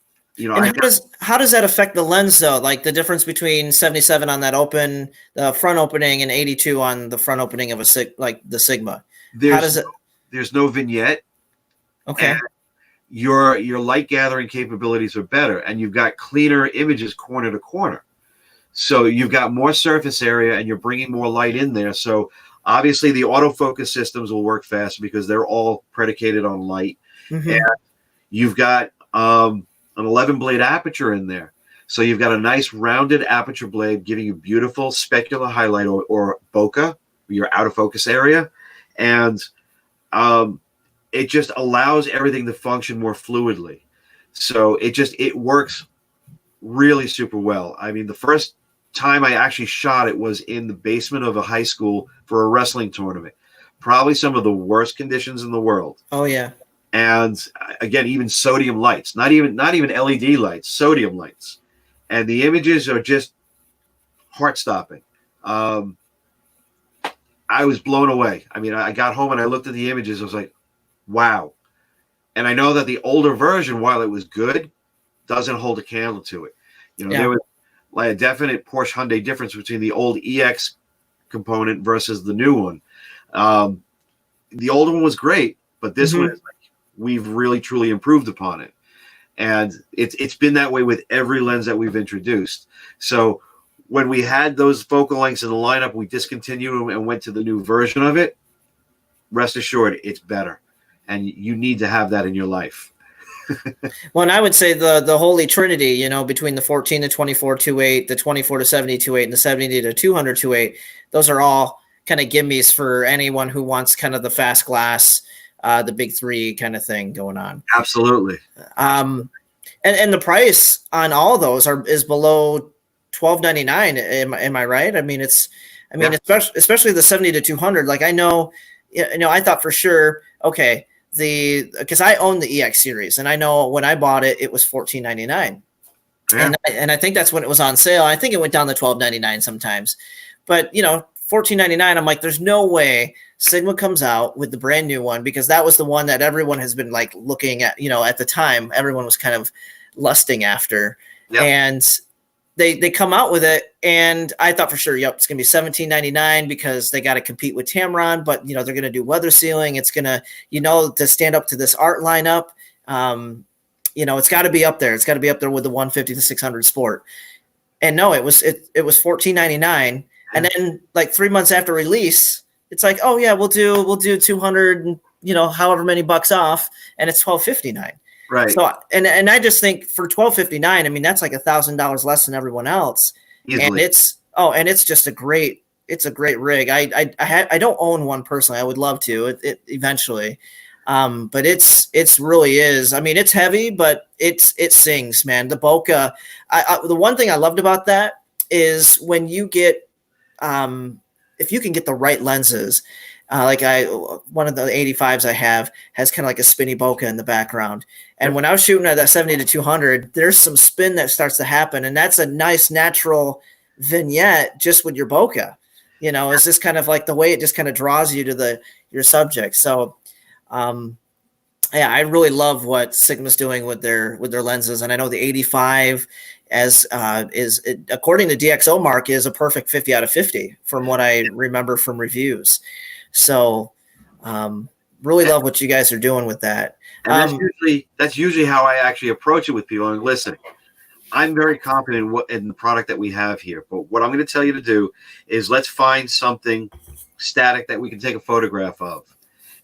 how does that affect the lens though? Like the difference between 77 on that the front opening, and 82 on the front opening of the Sigma. There's no vignette. Okay. Your light gathering capabilities are better, and you've got cleaner images corner to corner. So you've got more surface area, and you're bringing more light in there. So Obviously, the autofocus systems will work faster because they're all predicated on light. Mm-hmm. And you've got an 11 blade aperture in there. So you've got a nice rounded aperture blade giving you beautiful specular highlight or bokeh, your out of focus area. And it just allows everything to function more fluidly. So it works really super well. I mean, the first time I actually shot it was in the basement of a high school for a wrestling tournament. Probably some of the worst conditions in the world. Oh yeah. And again, even sodium lights, not even LED lights, sodium lights. And the images are just heart-stopping. I was blown away. I mean, I got home and I looked at the images. I was like, wow. And I know that the older version, while it was good, doesn't hold a candle to it. You know, there was like a definite Porsche Hyundai difference between the old EX component versus the new one. The older one was great, but this one is like, we've really truly improved upon it. And it's been that way with every lens that we've introduced. So when we had those focal lengths in the lineup, we discontinued and went to the new version of it. Rest assured, it's better. And you need to have that in your life. Well, and I would say the Holy Trinity, you know, between the 14 to 24 2.8, the 24 to 70 2.8, and the 70 to 200 2.8, those are all kind of gimmies for anyone who wants kind of the fast glass, the big three kind of thing going on. Absolutely. And the price on all of those is below $12.99. Am I right? I mean, especially the 70 to 200. Like I know, I thought for sure, okay, because I own the EX series, and I know when I bought it, it was $14.99, and I think that's when it was on sale. I think it went down to $12.99 sometimes, but $14.99. I'm like, there's no way Sigma comes out with the brand new one, because that was the one that everyone has been like looking at. At the time, everyone was kind of lusting after, and they come out with it, and I thought for sure, it's going to be $17.99 because they got to compete with Tamron, but they're going to do weather sealing. It's going to, to stand up to this art lineup. It's got to be up there. It's got to be up there with the 150 to 600 Sport. And no, it was $14.99, and then like 3 months after release, it's like, oh yeah, we'll do 200, however many bucks off, and it's $12.59. Right. So and I just think for $12.59, I mean that's like $1,000 less than everyone else. Easily. And it's just a great rig. I don't own one personally. I would love to eventually, but it's really is. I mean, it's heavy, but it sings, man. The bokeh. The one thing I loved about that is when you get, if you can get the right lenses. One of the 85s I have has kind of like a spinny bokeh in the background. And when I was shooting at that 70 to 200, there's some spin that starts to happen. And that's a nice natural vignette just with your bokeh. It's just kind of like the way it just kind of draws you to your subject. So, I really love what Sigma's doing with their lenses. And I know the 85 according to DxO Marc, is a perfect 50 out of 50 from what I remember from reviews. So, really love what you guys are doing with that. And that's usually how I actually approach it with people. And listen, I'm very confident in the product that we have here. But what I'm going to tell you to do is let's find something static that we can take a photograph of.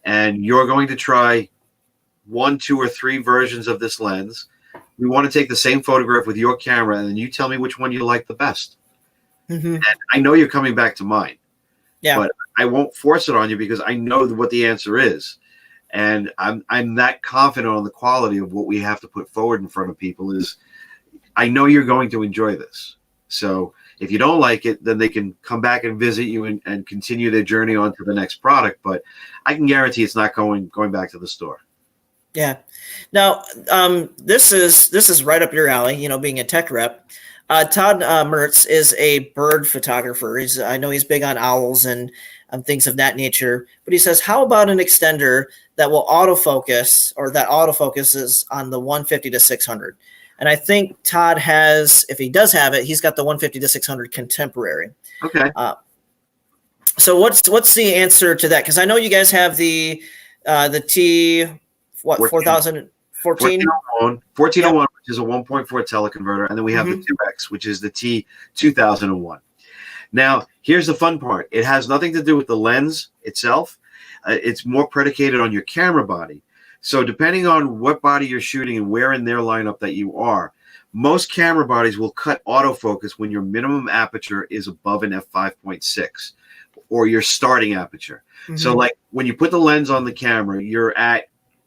And you're going to try 1, 2, or 3 versions of this lens. We want to take the same photograph with your camera, and then you tell me which one you like the best. Mm-hmm. And I know you're coming back to mine. Yeah. But I won't force it on you because I know what the answer is. And I'm that confident on the quality of what we have to put forward in front of people is I know you're going to enjoy this. So if you don't like it, then they can come back and visit you and continue their journey on to the next product. But I can guarantee it's not going back to the store. Yeah. Now, this is right up your alley, being a tech rep. Todd Marcs is a bird photographer. I know he's big on owls and things of that nature. But he says, how about an extender that will autofocus, or that autofocuses on the 150 to 600? And I think Todd has, if he does have it, he's got the 150 to 600 contemporary. Okay. So what's the answer to that? Because I know you guys have the T, 4014? 1401, which is a 1.4 teleconverter, and then we have the 2X, which is the T2001. Now, here's the fun part. It has nothing to do with the lens itself. It's more predicated on your camera body. So depending on what body you're shooting and where in their lineup that you are, most camera bodies will cut autofocus when your minimum aperture is above an f5.6 or your starting aperture. Mm-hmm. So like when you put the lens on the camera, you're at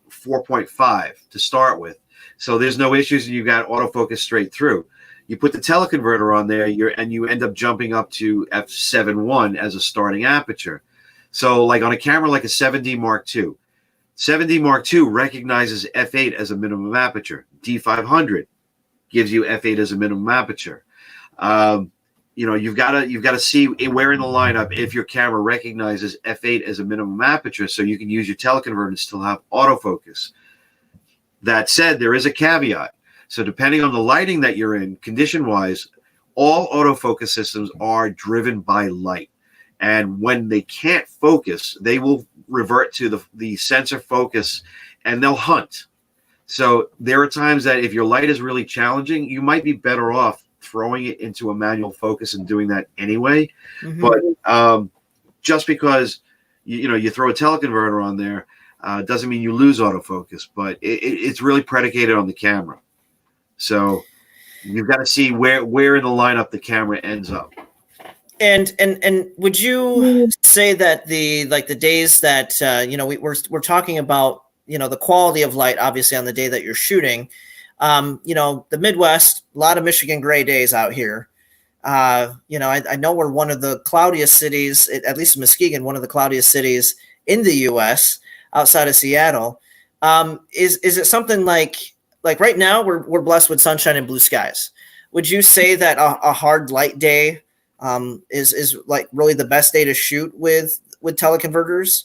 4.5 to start with. So there's no issues and you got autofocus straight through. You put the teleconverter on there, and you end up jumping up to f7.1 as a starting aperture. So like on a camera like a 7D Mark II, 7D Mark II recognizes f8 as a minimum aperture. D500 gives you f8 as a minimum aperture. You've got to see where in the lineup if your camera recognizes f8 as a minimum aperture, so you can use your teleconverter and still have autofocus. That said, there is a caveat. So depending on the lighting that you're in, condition-wise, all autofocus systems are driven by light. And when they can't focus, they will revert to the sensor focus and they'll hunt. So there are times that if your light is really challenging, you might be better off throwing it into a manual focus and doing that anyway. Mm-hmm. But just because you throw a teleconverter on there doesn't mean you lose autofocus, but it's really predicated on the camera. So you've got to see where in the lineup the camera ends up. And would you say that the days that we're talking about the quality of light, obviously on the day that you're shooting, the Midwest, a lot of Michigan gray days out here. I know we're one of the cloudiest cities, at least in Muskegon, one of the cloudiest cities in the U.S. outside of Seattle. Is it something like right now we're blessed with sunshine and blue skies? Would you say that a hard light day is like really the best day to shoot with teleconverters?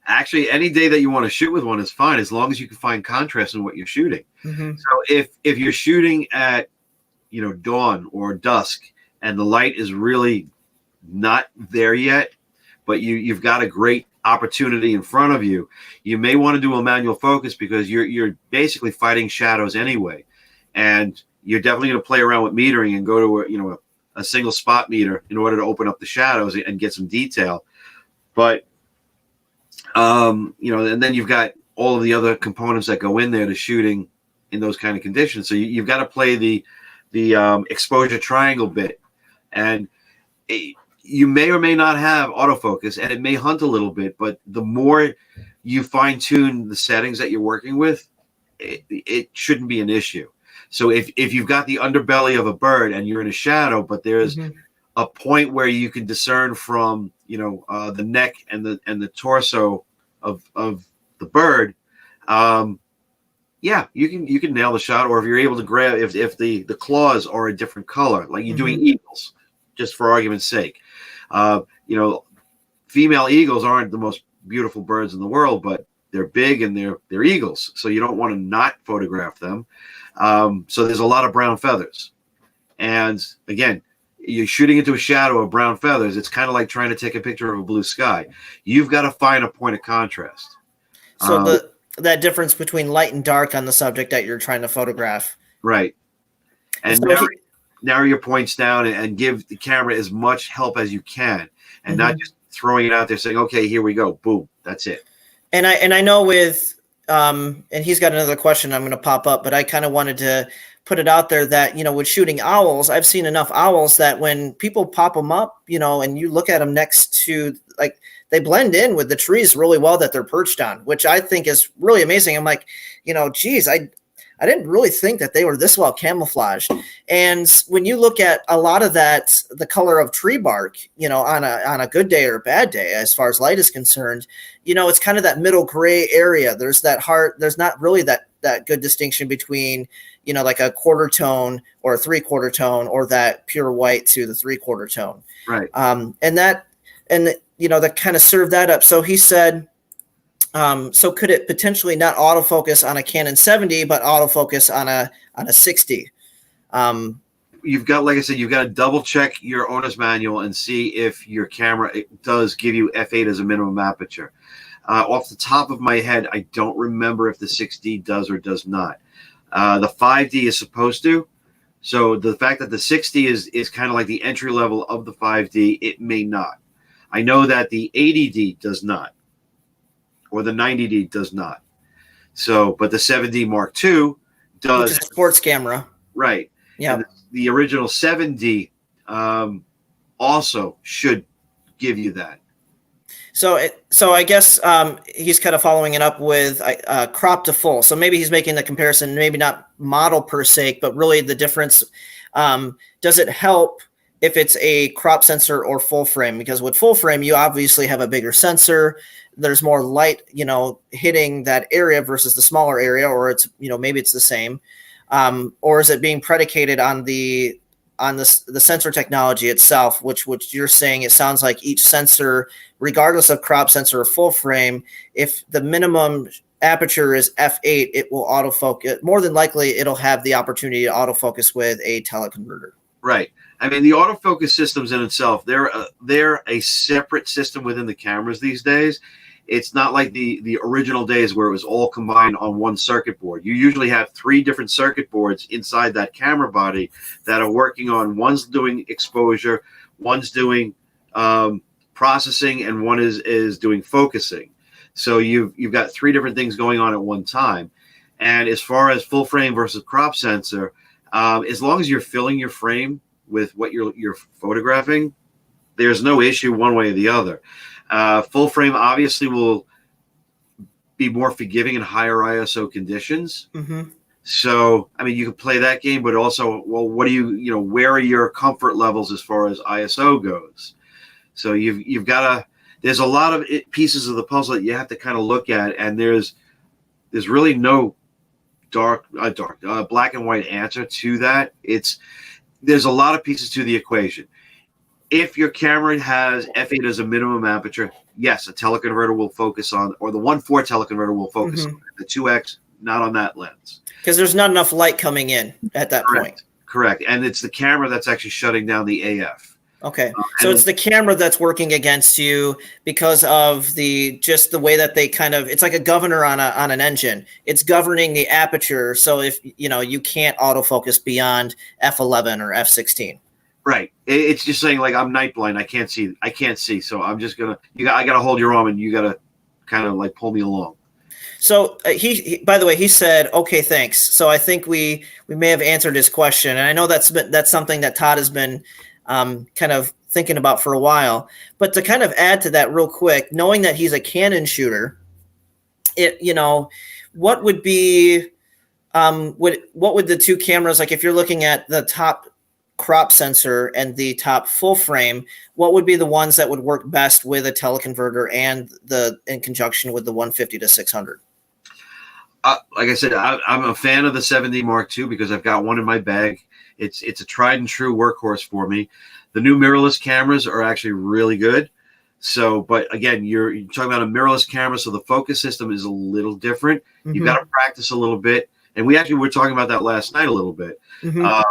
Actually, any day that you want to shoot with one is fine, as long as you can find contrast in what you're shooting. Mm-hmm. So if you're shooting at dawn or dusk and the light is really not there yet, but you've got a great opportunity in front of you, you may want to do a manual focus because you're basically fighting shadows anyway, and you're definitely going to play around with metering and go to a single spot meter in order to open up the shadows and get some detail. But and then you've got all of the other components that go in there to shooting in those kind of conditions. So you've got to play the exposure triangle bit, and you may or may not have autofocus, and it may hunt a little bit, but the more you fine tune the settings that you're working with, it shouldn't be an issue. So if you've got the underbelly of a bird and you're in a shadow, but there's mm-hmm. a point where you can discern from the neck and the torso of the bird, you can nail the shot. Or if you're able to grab, if the claws are a different color, like you're mm-hmm. doing eagles, just for argument's sake, female eagles aren't the most beautiful birds in the world, but they're big and they're eagles, so you don't want to not photograph them. So there's a lot of brown feathers, and again, you're shooting into a shadow of brown feathers. It's kind of like trying to take a picture of a blue sky. You've got to find a point of contrast. So that difference between light and dark on the subject that you're trying to photograph. Right. And so narrow your points down and give the camera as much help as you can, and mm-hmm. not just throwing it out there saying, okay, here we go. Boom. That's it. And I know with, and he's got another question I'm going to pop up, but I kind of wanted to put it out there that, with shooting owls, I've seen enough owls that when people pop them up, and you look at them next to, they blend in with the trees really well that they're perched on, which I think is really amazing. I'm like, geez, I didn't really think that they were this well camouflaged. And when you look at a lot of that, the color of tree bark, on a good day or a bad day, as far as light is concerned, it's kind of that middle gray area. There's not really that good distinction between, like a quarter tone or a 3/4 tone, or that pure white to the 3/4 tone. Right. That kind of served that up. So he said, so could it potentially not autofocus on a Canon 70, but autofocus on a 60? You've got, like I said, you've got to double check your owner's manual and see if your camera does give you f8 as a minimum aperture. Off the top of my head, I don't remember if the 6D does or does not. The 5D is supposed to, So the fact that the 60 is kind of like the entry level of the 5D, it may not. I know that the 80D does not, or the 90D does not. So, but the 7D Mark II does. Which is a sports camera. Right. Yeah. And the original 7D also should give you that. So I guess he's kind of following it up with crop to full. So maybe he's making the comparison, maybe not model per se, but really the difference. Does it help if it's a crop sensor or full frame? Because with full frame, you obviously have a bigger sensor. There's more light, hitting that area versus the smaller area, or it's, maybe it's the same. Or is it being predicated on the sensor technology itself, which you're saying it sounds like each sensor, regardless of crop sensor or full frame, if the minimum aperture is f8, it will autofocus. More than likely, it'll have the opportunity to autofocus with a teleconverter. Right. I mean, the autofocus systems in itself, they're a separate system within the cameras these days. It's not like the original days where it was all combined on one circuit board. You usually have 3 different circuit boards inside that camera body that are working on, one's doing exposure, one's doing processing, and one is doing focusing. So you've got 3 different things going on at one time. And as far as full frame versus crop sensor, as long as you're filling your frame with what you're photographing, there's no issue one way or the other. Full frame obviously will be more forgiving in higher ISO conditions. Mm-hmm. So, I mean, you can play that game, but also, well, what do where are your comfort levels as far as ISO goes? So you've got to, there's a lot of pieces of the puzzle that you have to kind of look at, and there's really no black and white answer to that. There's a lot of pieces to the equation. If your camera has f8 as a minimum aperture, yes, a teleconverter will focus on, or the 1.4 teleconverter will focus on the 2x, not on that lens. Because there's not enough light coming in at that point. Correct. And it's the camera that's actually shutting down the AF. Okay. So it's the camera that's working against you because of the way that they kind of, it's like a governor on an engine. It's governing the aperture. So if, you can't autofocus beyond f11 or f16. Right. It's just saying, like, I'm night blind. I can't see. So I'm just I got to hold your arm, and you got to kind of like pull me along. So he by the way, he said, okay, thanks. So I think we may have answered his question. And I know that's something that Todd has been kind of thinking about for a while. But to kind of add to that real quick, knowing that he's a Canon shooter, what would be what would the 2 cameras, like if you're looking at the top crop sensor and the top full frame, what would be the ones that would work best with a teleconverter and in conjunction with the 150 to 600? Like I said, I'm a fan of the 7D Mark II because I've got one in my bag. It's a tried and true workhorse for me. The new mirrorless cameras are actually really good. So, but again, you're talking about a mirrorless camera, so the focus system is a little different. Mm-hmm. You've got to practice a little bit. And we actually were talking about that last night a little bit. Mm-hmm. A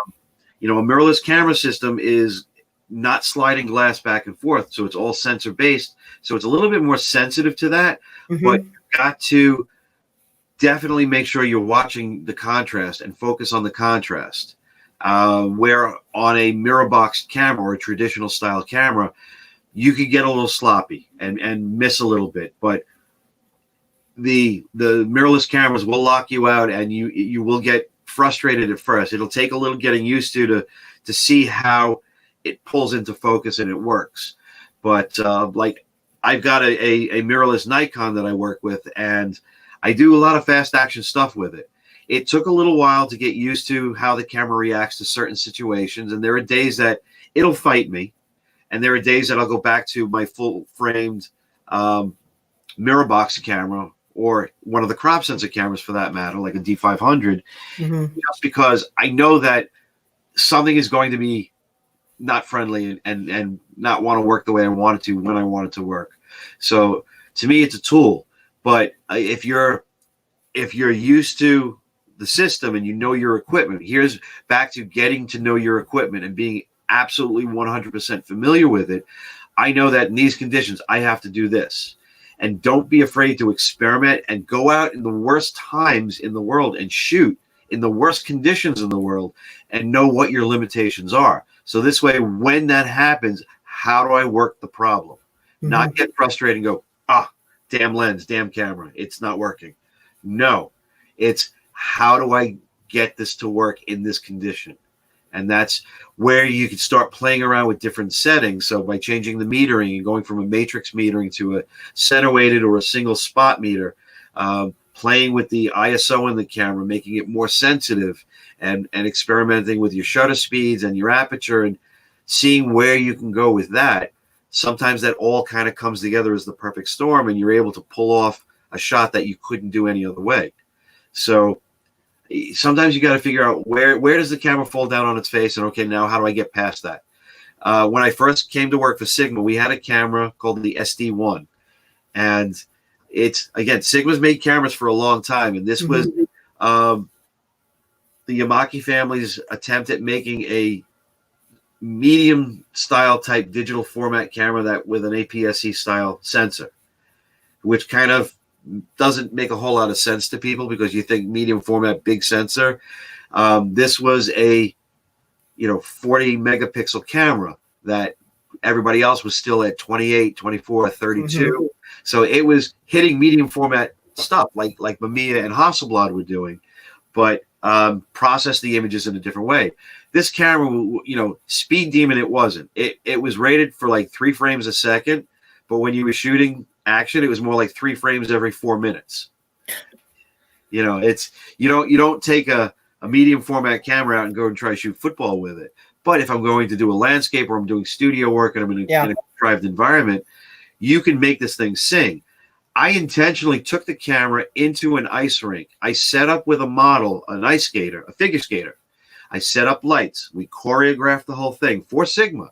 mirrorless camera system is not sliding glass back and forth, so it's all sensor based. So it's a little bit more sensitive to that, but you've got to definitely make sure you're watching the contrast and focus on the contrast. Where on a mirror box camera or a traditional style camera, you could get a little sloppy and miss a little bit, but the mirrorless cameras will lock you out, and you will get frustrated at first. It'll take a little getting used to see how it pulls into focus and it works. But like I've got a mirrorless Nikon that I work with, and I do a lot of fast action stuff with it. It took a little while to get used to how the camera reacts to certain situations, and there are days that it'll fight me, and there are days that I'll go back to my full framed mirror box camera, or one of the crop sensor cameras for that matter, like a D500, just because I know that something is going to be not friendly and not want to work the way I want it to when I want it to work. So to me, it's a tool. But if you're used to the system and you know your equipment, here's back to getting to know your equipment and being absolutely 100% familiar with it. I know that in these conditions, I have to do this. And don't be afraid to experiment and go out in the worst times in the world and shoot in the worst conditions in the world and know what your limitations are. So this way, when that happens, how do I work the problem? Mm-hmm. Not get frustrated and go, damn lens, damn camera, it's not working. No, it's how do I get this to work in this condition? And that's where you can start playing around with different settings. So by changing the metering and going from a matrix metering to a center weighted or a single spot meter, playing with the ISO in the camera, making it more sensitive, and experimenting with your shutter speeds and your aperture and seeing where you can go with that. Sometimes that all kind of comes together as the perfect storm, and you're able to pull off a shot that you couldn't do any other way. So sometimes you got to figure out where does the camera fall down on its face, and okay, now how do I get past that? When I first came to work for Sigma, we had a camera called the SD1, and it's, again, Sigma's made cameras for a long time, and this was the Yamaki family's attempt at making a medium style type digital format camera that with an APS-C style sensor, which kind of doesn't make a whole lot of sense to people because you think medium format, big sensor. This was a 40 megapixel camera that everybody else was still at 28, 24, 32. So it was hitting medium format stuff like Mamiya and Hasselblad were doing, but process the images in a different way. This camera, Speed Demon, it wasn't. It was rated for like 3 frames a second, but when you were shooting action, it was more like 3 frames every 4 minutes. It's you don't take a medium format camera out and go and try to shoot football with it. But if I'm going to do a landscape or I'm doing studio work and I'm in a contrived environment, you can make this thing sing. I intentionally took the camera into an ice rink. I set up with a model, an ice skater, a figure skater. I set up lights. We choreographed the whole thing for Sigma.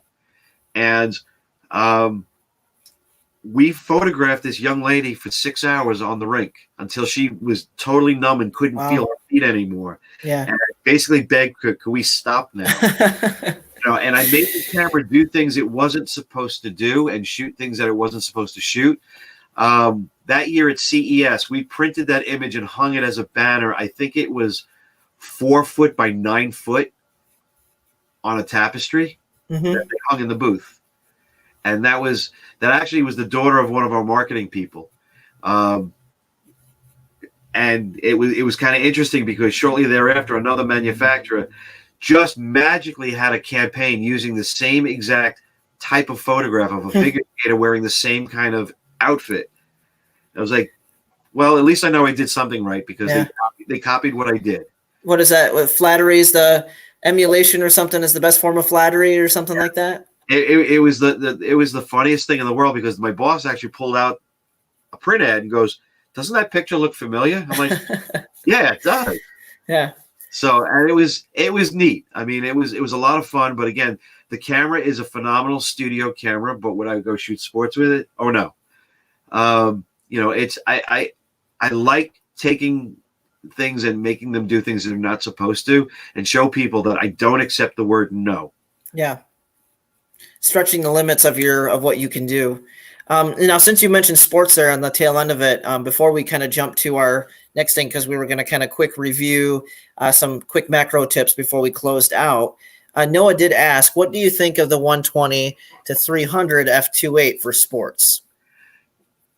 And we photographed this young lady for 6 hours on the rink until she was totally numb and couldn't feel her feet anymore. Yeah. And I basically begged, could we stop now? And I made the camera do things it wasn't supposed to do and shoot things that it wasn't supposed to shoot. That year at CES, we printed that image and hung it as a banner. I think it was 4 foot by 9 foot on a tapestry that they hung in the booth. And that actually was the daughter of one of our marketing people. And it was kind of interesting because shortly thereafter, another manufacturer just magically had a campaign using the same exact type of photograph of a figure skater wearing the same kind of outfit. I was like, well, at least I know I did something right because they copied what I did. What is that? What, flattery is the emulation or something is the best form of flattery or something like that? It was the funniest thing in the world because my boss actually pulled out a print ad and goes, "Doesn't that picture look familiar?" I'm like, "Yeah, it does." Yeah. So, and it was neat. I mean, it was a lot of fun. But again, the camera is a phenomenal studio camera. But would I go shoot sports with it? Oh no. It's I like taking things and making them do things that they're not supposed to, and show people that I don't accept the word no. Yeah. Stretching the limits of what you can do. Now, since you mentioned sports there on the tail end of it, before we kind of jump to our next thing, because we were going to kind of quick review some quick macro tips before we closed out. Noah did ask, what do you think of the 120 to 300 f2.8 for sports?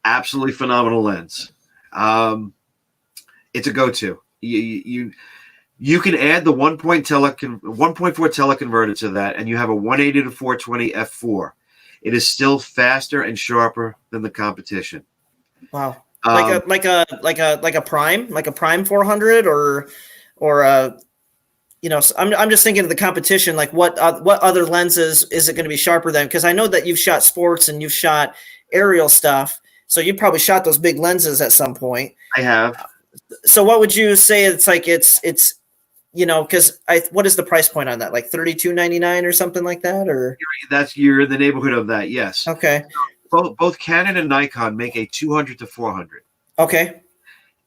Absolutely phenomenal lens. It's a go-to. You can add the 1.4 teleconverter to that, and you have a 180 to 420 f4. It is still faster and sharper than the competition. Wow, like a prime 400 or I'm just thinking of the competition. Like what other lenses is it going to be sharper than? Because I know that you've shot sports and you've shot aerial stuff, so you probably shot those big lenses at some point. I have. So what would you say? It's like it's because what is the price point on that? Like $32.99 or something like that, or you're in the neighborhood of that. Yes. Okay. Both Canon and Nikon make a 200 to 400. Okay.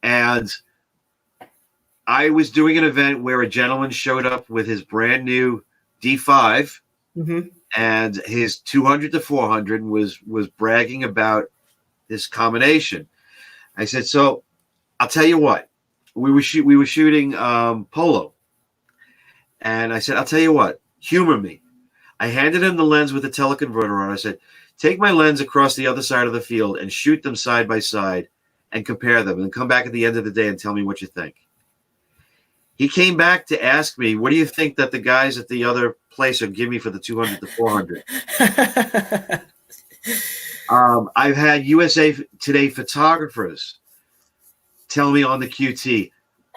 And I was doing an event where a gentleman showed up with his brand new D5 and his 200 to 400 was bragging about this combination. I said, so I'll tell you what, we were shooting polo, and I said, I'll tell you what, humor me. I handed him the lens with the teleconverter on. I said, take my lens across the other side of the field and shoot them side by side and compare them, and come back at the end of the day and tell me what you think. He came back to ask me, what do you think that the guys at the other place are giving me for the 200 to 400? I've had USA Today photographers tell me on the QT,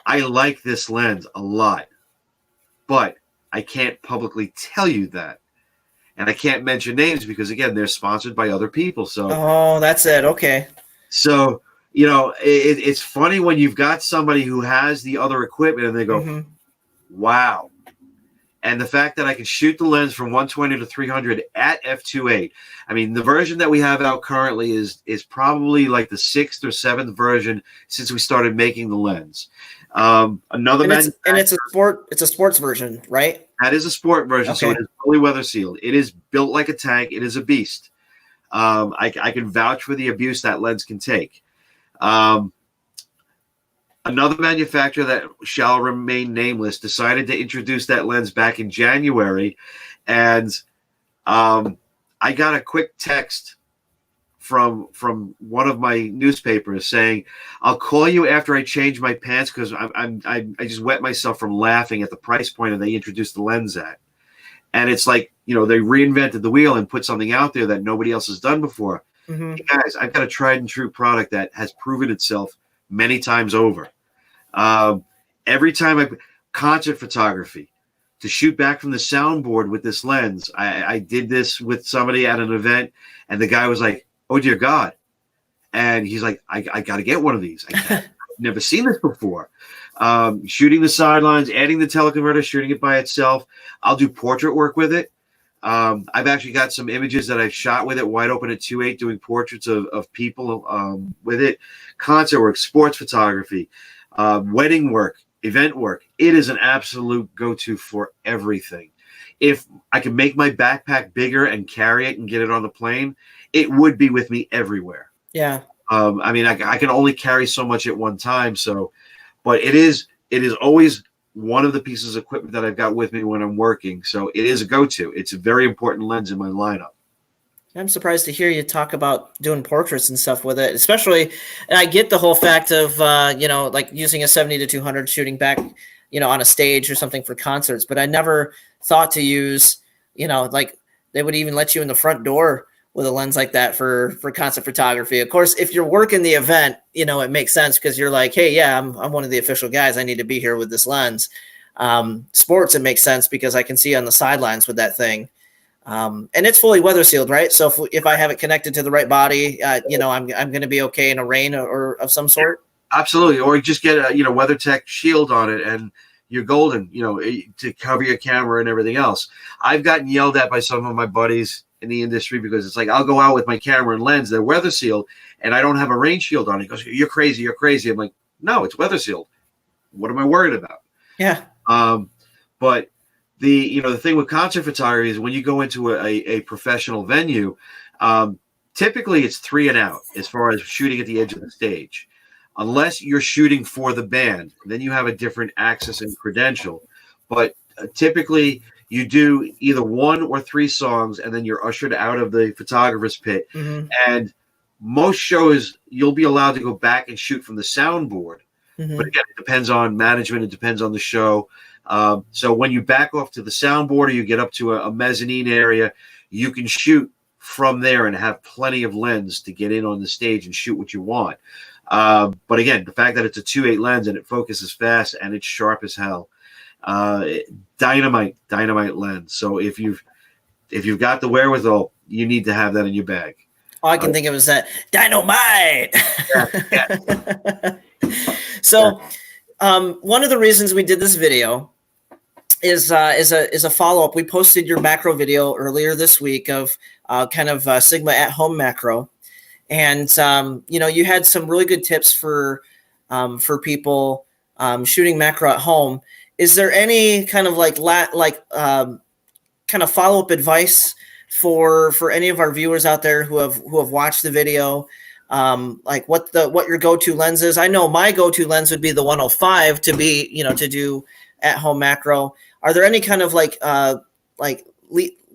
I like this lens a lot, but I can't publicly tell you that. And I can't mention names because, again, they're sponsored by other people. So, oh, that's it. Okay. So, it's funny when you've got somebody who has the other equipment and they go, wow. And the fact that I can shoot the lens from 120 to 300 at f2.8. I mean, the version that we have out currently is probably like the 6th or 7th version since we started making the lens. It's a sports version, right? That is a sport version, okay. So it is fully weather sealed. It is built like a tank. It is a beast. I can vouch for the abuse that lens can take. Another manufacturer that shall remain nameless decided to introduce that lens back in January, and I got a quick text from one of my newspapers saying, "I'll call you after I change my pants because I just wet myself from laughing at the price point that they introduced the lens at." And it's like, they reinvented the wheel and put something out there that nobody else has done before. Mm-hmm. Hey guys, I've got a tried and true product that has proven itself many times over. Every time concert photography, to shoot back from the soundboard with this lens, I did this with somebody at an event, and the guy was like, "Oh dear God," and he's like, "I got to get one of these. I've never seen this before." Shooting the sidelines, adding the teleconverter, shooting it by itself. I'll do portrait work with it. I've actually got some images that I've shot with it wide open at 2.8, doing portraits of people with it. Concert work, sports photography, wedding work, event work. It is an absolute go-to for everything. If I can make my backpack bigger and carry it and get it on the plane, it would be with me everywhere. Yeah. I mean, I can only carry so much at one time. So, but it is always one of the pieces of equipment that I've got with me when I'm working. So it is a go-to. It's a very important lens in my lineup. I'm surprised to hear you talk about doing portraits and stuff with it, especially, and I get the whole fact of, like using a 70 to 200 shooting back, on a stage or something for concerts, but I never thought to use, like they would even let you in the front door with a lens like that for concert photography. Of course, if you're working the event, it makes sense because you're like, hey, yeah, I'm one of the official guys. I need to be here with this lens. Sports, it makes sense because I can see on the sidelines with that thing. And it's fully weather sealed, right? So if I have it connected to the right body, I'm going to be okay in a rain or of some sort. Absolutely. Or just get a, WeatherTech shield on it and you're golden, to cover your camera and everything else. I've gotten yelled at by some of my buddies in the industry because it's like, I'll go out with my camera and lens, they're weather sealed and I don't have a rain shield on. He goes, you're crazy. I'm like, no, it's weather sealed. What am I worried about? Yeah. But the thing with concert photography is when you go into a professional venue, typically it's 3 and out as far as shooting at the edge of the stage. Unless you're shooting for the band, then you have a different access and credential. But typically you do either 1 or 3 songs and then you're ushered out of the photographer's pit. Mm-hmm. And most shows you'll be allowed to go back and shoot from the soundboard. Mm-hmm. But again, it depends on management. It depends on the show. So when you back off to the soundboard or you get up to a mezzanine area, you can shoot from there and have plenty of lens to get in on the stage and shoot what you want. But again, the fact that it's a 2.8 lens and it focuses fast and it's sharp as hell, dynamite lens. So if you've got the wherewithal, you need to have that in your bag. All I can think of is that dynamite. Yeah. So one of the reasons we did this video is a follow-up. We posted your macro video earlier this week of Sigma at home macro. And, you had some really good tips for people shooting macro at home. Is there any kind of kind of follow-up advice for any of our viewers out there who have watched the video like what your go-to lens is. I know my go-to lens would be the 105 to be, to do at-home macro. Are there any kind of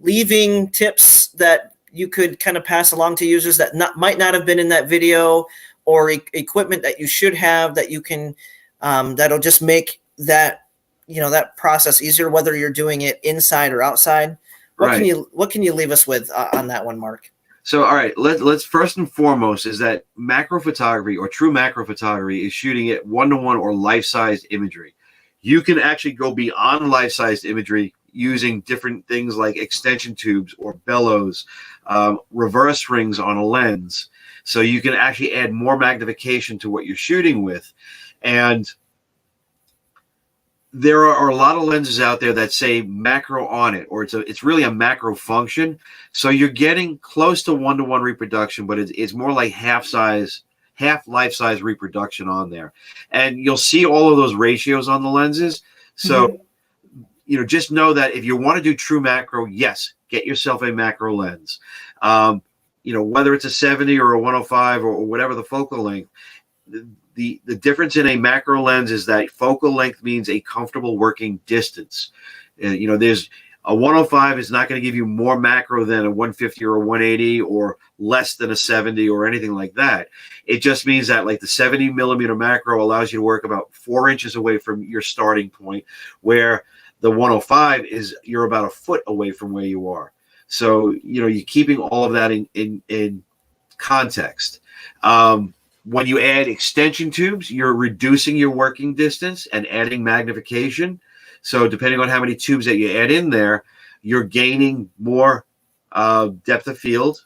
leaving tips that you could kind of pass along to users that might not have been in that video, or equipment that you should have that you can, that'll just make that, that process easier, whether you're doing it inside or outside? What can you leave us with on that one, Marc? So, all right, let's first and foremost is that macro photography, or true macro photography, is shooting it 1-to-1 or life-sized imagery. You can actually go beyond life-sized imagery using different things like extension tubes or bellows, reverse rings on a lens. So you can actually add more magnification to what you're shooting with. And there are a lot of lenses out there that say macro on it, or it's really a macro function. So you're getting close to 1-to-1 reproduction, but it's more like half life-size reproduction on there. And you'll see all of those ratios on the lenses. So, just know that if you want to do true macro, yes, get yourself a macro lens. Whether it's a 70 or a 105 or whatever the focal length, the difference in a macro lens is that focal length means a comfortable working distance. There's a 105 is not going to give you more macro than a 150 or a 180, or less than a 70 or anything like that. It just means that like the 70 millimeter macro allows you to work about 4 inches away from your starting point, where the 105 is you're about a foot away from where you are. So, you're keeping all of that in context. When you add extension tubes, you're reducing your working distance and adding magnification. So depending on how many tubes that you add in there, you're gaining more depth of field,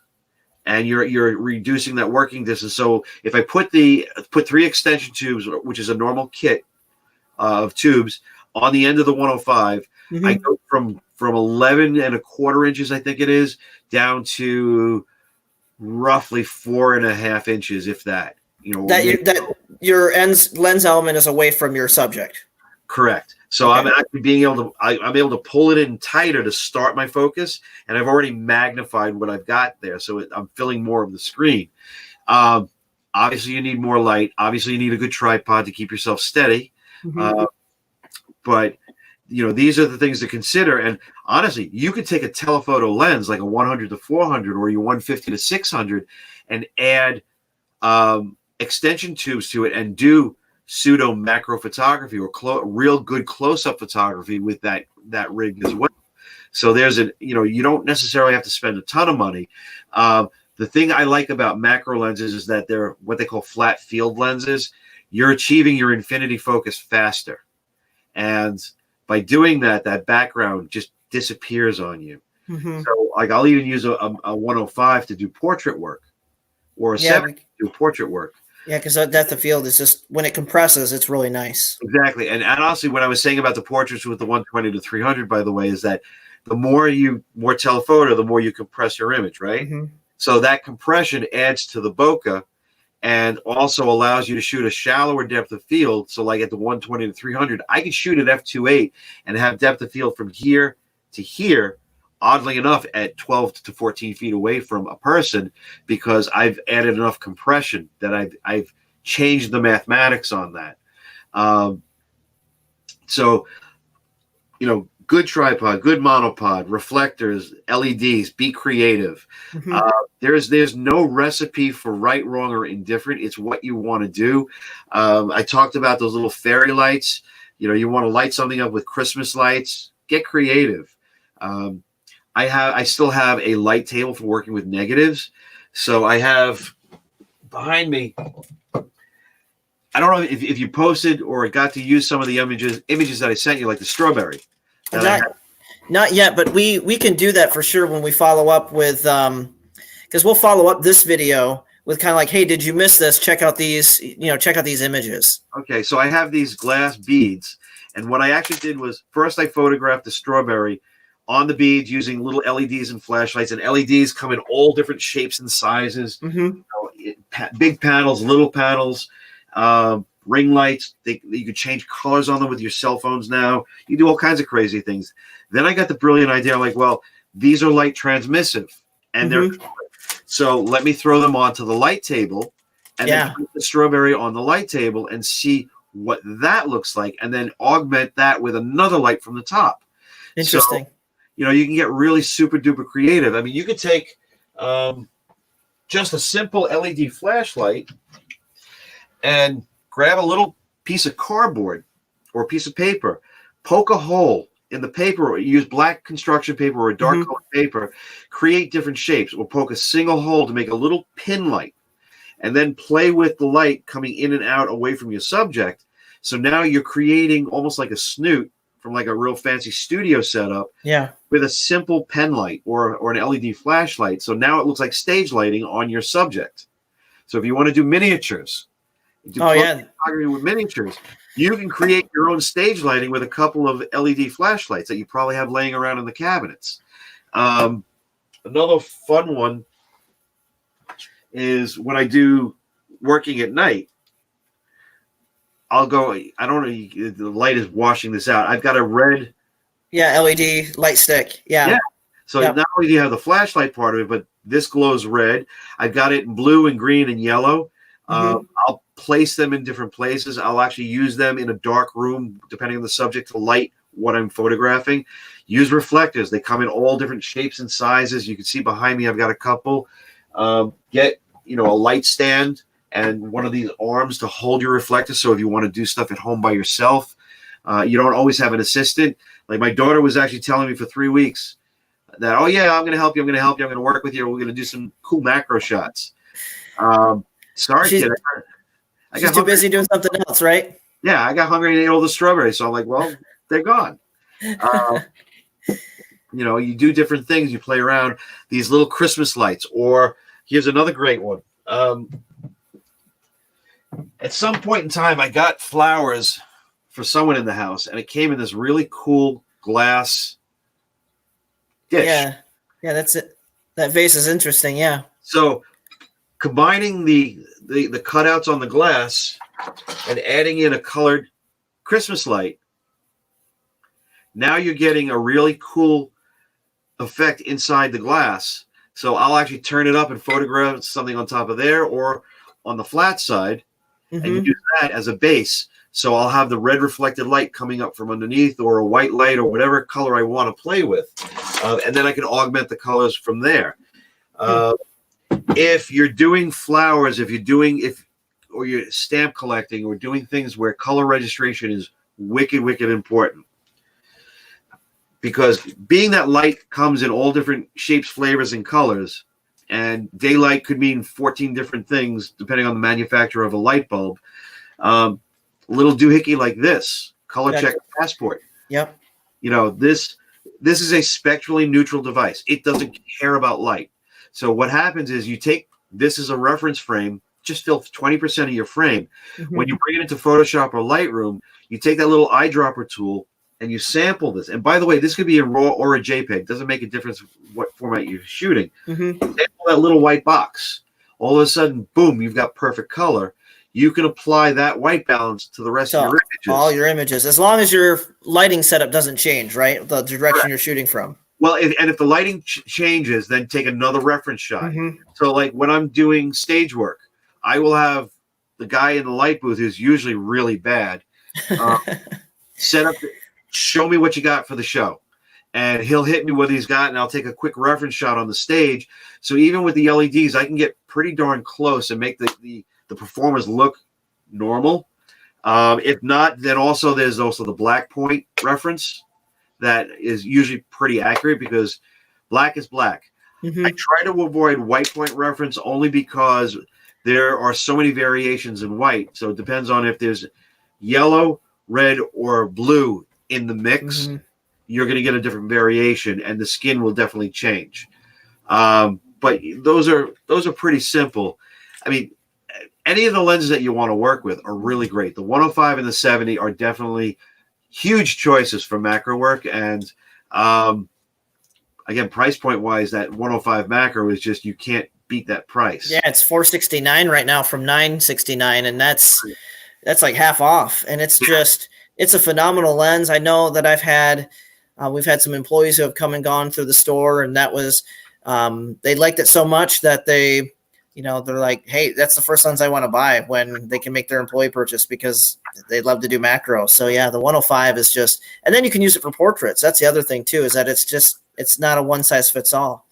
and you're reducing that working distance. So if I put 3 extension tubes, which is a normal kit of tubes, on the end of the 105, I go from 11.25 inches, I think it is, down to roughly 4.5 inches, if that. That your lens element is away from your subject. Correct. So okay. I'm actually I'm able to pull it in tighter to start my focus, and I've already magnified what I've got there. So I'm filling more of the screen. Obviously, you need more light. Obviously, you need a good tripod to keep yourself steady. But these are the things to consider. And honestly, you could take a telephoto lens like a 100 to 400 or your 150 to 600 and add extension tubes to it and do pseudo macro photography or real good close-up photography with that rig as well. So there's you don't necessarily have to spend a ton of money. The thing I like about macro lenses is that they're what they call flat field lenses. You're achieving your infinity focus faster. And by doing that, that background just disappears on you. So like I'll even use a 105 to do portrait work, or a 70 to do portrait work. Yeah, because that depth of field is just, when it compresses, it's really nice. Exactly. And honestly, what I was saying about the portraits with the 120 to 300, by the way, is that the more telephoto, the more you compress your image, right? So that compression adds to the bokeh and also allows you to shoot a shallower depth of field. So like at the 120 to 300, I can shoot at f2.8 and have depth of field from here to here, oddly enough, at 12 to 14 feet away from a person, because I've added enough compression that I've changed the mathematics on that. So, good tripod, good monopod, reflectors, LEDs, be creative. There's no recipe for right, wrong, or indifferent. It's what you want to do. I talked about those little fairy lights. You want to light something up with Christmas lights, get creative. I still have a light table for working with negatives. So I have behind me, I don't know if you posted or got to use some of the images that I sent you, like the strawberry. Not yet, but we can do that for sure when we follow up with, because we'll follow up this video with kind of like, hey, did you miss this? Check out these, check out these images. Okay, so I have these glass beads, and what I actually did was first I photographed the strawberry on the beads using little LEDs and flashlights, and LEDs come in all different shapes and sizes. Big panels, little panels, ring lights. You could change colors on them with your cell phones now. You do all kinds of crazy things. Then I got the brilliant idea, like, well, these are light transmissive, and they're so let me throw them onto the light table and then put the strawberry on the light table and see what that looks like, and then augment that with another light from the top. Interesting. So, you can get really super duper creative. I mean, you could take just a simple LED flashlight and grab a little piece of cardboard or a piece of paper, poke a hole in the paper, or use black construction paper or a dark colored paper, create different shapes, or poke a single hole to make a little pin light, and then play with the light coming in and out away from your subject. So now you're creating almost like a snoot from like a real fancy studio setup with a simple pen light or an LED flashlight. So now it looks like stage lighting on your subject. So if you want to do miniatures, photography with miniatures, you can create your own stage lighting with a couple of LED flashlights that you probably have laying around in the cabinets. Another fun one is when I do working at night, I'll go, I don't know, the light is washing this out. I've got a red LED light stick. So not only do you have the flashlight part of it, but this glows red. I've got it in blue and green and yellow. I'll place them in different places. I'll actually use them in a dark room, depending on the subject, to light what I'm photographing. Use reflectors. They come in all different shapes and sizes. You can see behind me, I've got a couple. Get, a light stand and one of these arms to hold your reflector. So if you want to do stuff at home by yourself, you don't always have an assistant. Like my daughter was actually telling me for 3 weeks that, oh yeah, I'm going to help you. I'm going to help you. I'm going to work with you. We're going to do some cool macro shots. Sorry, kid. She's too busy doing something else, right? Yeah, I got hungry and ate all the strawberries. So I'm like, well, they're gone. You do different things. You play around these little Christmas lights. Or here's another great one. At some point in time, I got flowers for someone in the house, and it came in this really cool glass dish. Yeah, that's it. That vase is interesting. Yeah. So combining the cutouts on the glass and adding in a colored Christmas light, now you're getting a really cool effect inside the glass. So I'll actually turn it up and photograph something on top of there or on the flat side and use that as a base. So I'll have the red reflected light coming up from underneath, or a white light, or whatever color I want to play with. And then I can augment the colors from there. If you're doing flowers, or you're stamp collecting, or doing things where color registration is wicked, wicked important. Because being that light comes in all different shapes, flavors, and colors, and daylight could mean 14 different things depending on the manufacturer of a light bulb. Little doohickey like this, color check passport. Yep. This is a spectrally neutral device. It doesn't care about light. So what happens is you take this as a reference frame, just fill 20% of your frame. When you bring it into Photoshop or Lightroom, you take that little eyedropper tool and you sample this. And by the way, this could be a RAW or a JPEG. Doesn't make a difference what format you're shooting. Sample that little white box. All of a sudden, boom, you've got perfect color. You can apply that white balance to the rest of your images. All your images, as long as your lighting setup doesn't change, right? The direction you're shooting from. Well, if the lighting changes, then take another reference shot. So like when I'm doing stage work, I will have the guy in the light booth, who's usually really bad, set up, show me what you got for the show. And he'll hit me with what he's got, and I'll take a quick reference shot on the stage. So even with the LEDs, I can get pretty darn close and make the performers look normal. If not, then there's also the black point reference that is usually pretty accurate, because black is black. I try to avoid white point reference only because there are so many variations in white. So it depends on if there's yellow, red, or blue in the mix. You're going to get a different variation, and the skin will definitely change. But those are pretty simple. I mean, any of the lenses that you want to work with are really great. The 105 and the 70 are definitely huge choices for macro work. And again, price point wise, that 105 macro is just, you can't beat that price. Yeah, it's $469 right now from $969, and that's like half off. And it's it's a phenomenal lens. I know that we've had some employees who have come and gone through the store, and that was they liked it so much that they they're like, hey, that's the first lens I want to buy when they can make their employee purchase because they love to do macro. So yeah, the 105 is just, and then you can use it for portraits. That's the other thing too, is that it's not a one size fits all.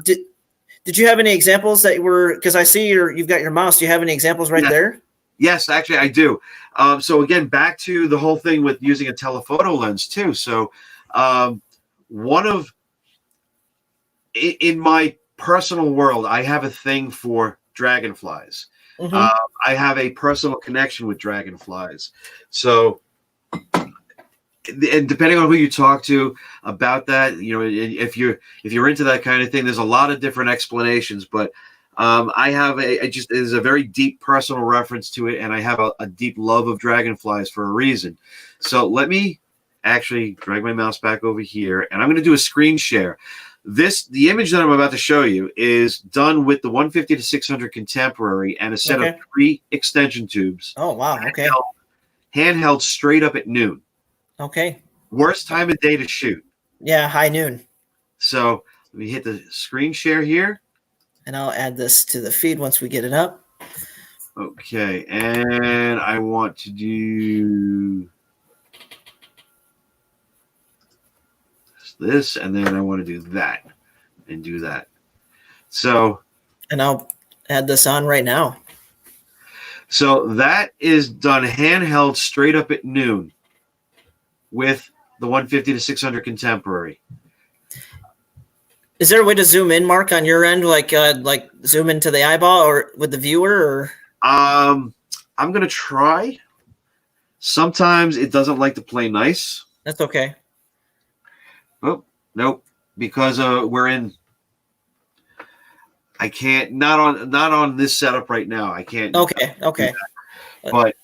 Did you have any examples that were, because I see you've got your mouse. Do you have any examples right there? Yes, actually I do. So again, back to the whole thing with using a telephoto lens too. So in my personal world, I have a thing for dragonflies. Mm-hmm. I have a personal connection with dragonflies. So, and depending on who you talk to about that, if you're into that kind of thing, there's a lot of different explanations. But I have there's a very deep personal reference to it, and I have a deep love of dragonflies for a reason. So let me actually drag my mouse back over here, and I'm going to do a screen share. The image that I'm about to show you is done with the 150 to 600 contemporary and a set of 3 extension tubes. Oh, wow. Okay. Handheld straight up at noon. Okay. Worst time of day to shoot. Yeah, high noon. So let me hit the screen share here. And I'll add this to the feed once we get it up. Okay. And I want to do this, and then I want to do that and do that. So, and I'll add this on right now. So that is done handheld straight up at noon with the 150 to 600 contemporary. Is there a way to zoom in, Marc, on your end, like zoom into the eyeball or with the viewer? Or I'm gonna try. Sometimes it doesn't like to play nice. That's okay. Oh, nope, because we're in. I can't not on this setup right now. I can't. Okay. But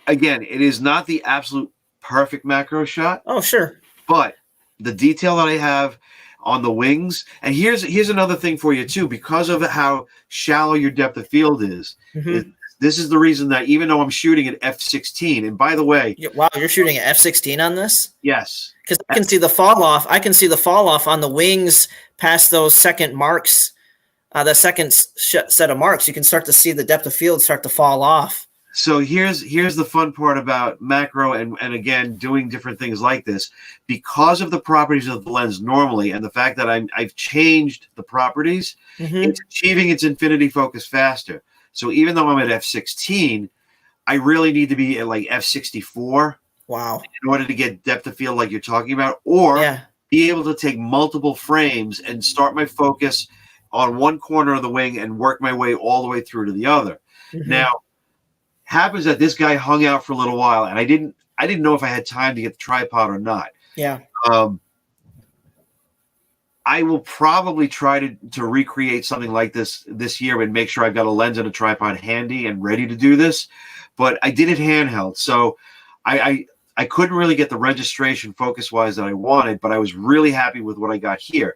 again, it is not the absolute perfect macro shot. Oh, sure. But the detail that I have on the wings, and here's another thing for you too, because of how shallow your depth of field is. Mm-hmm. This is the reason that even though I'm shooting at f/16, and by the way, wow, you're shooting at f/16 on this? Yes, because I can see the fall off. I can see the fall off on the wings past those second Marcs, the second set of Marcs. You can start to see the depth of field start to fall off. So here's the fun part about macro and again doing different things like this, because of the properties of the lens normally, and the fact that I've changed the properties, it's achieving its infinity focus faster. So even though I'm at f/16, I really need to be at like f/64. Wow. In order to get depth of field like you're talking about, or be able to take multiple frames and start my focus on one corner of the wing and work my way all the way through to the other. Now, happens that this guy hung out for a little while, and I didn't know if I had time to get the tripod or not. Yeah. I will probably try to recreate something like this year and make sure I've got a lens and a tripod handy and ready to do this. But I did it handheld, so I couldn't really get the registration focus-wise that I wanted, but I was really happy with what I got here.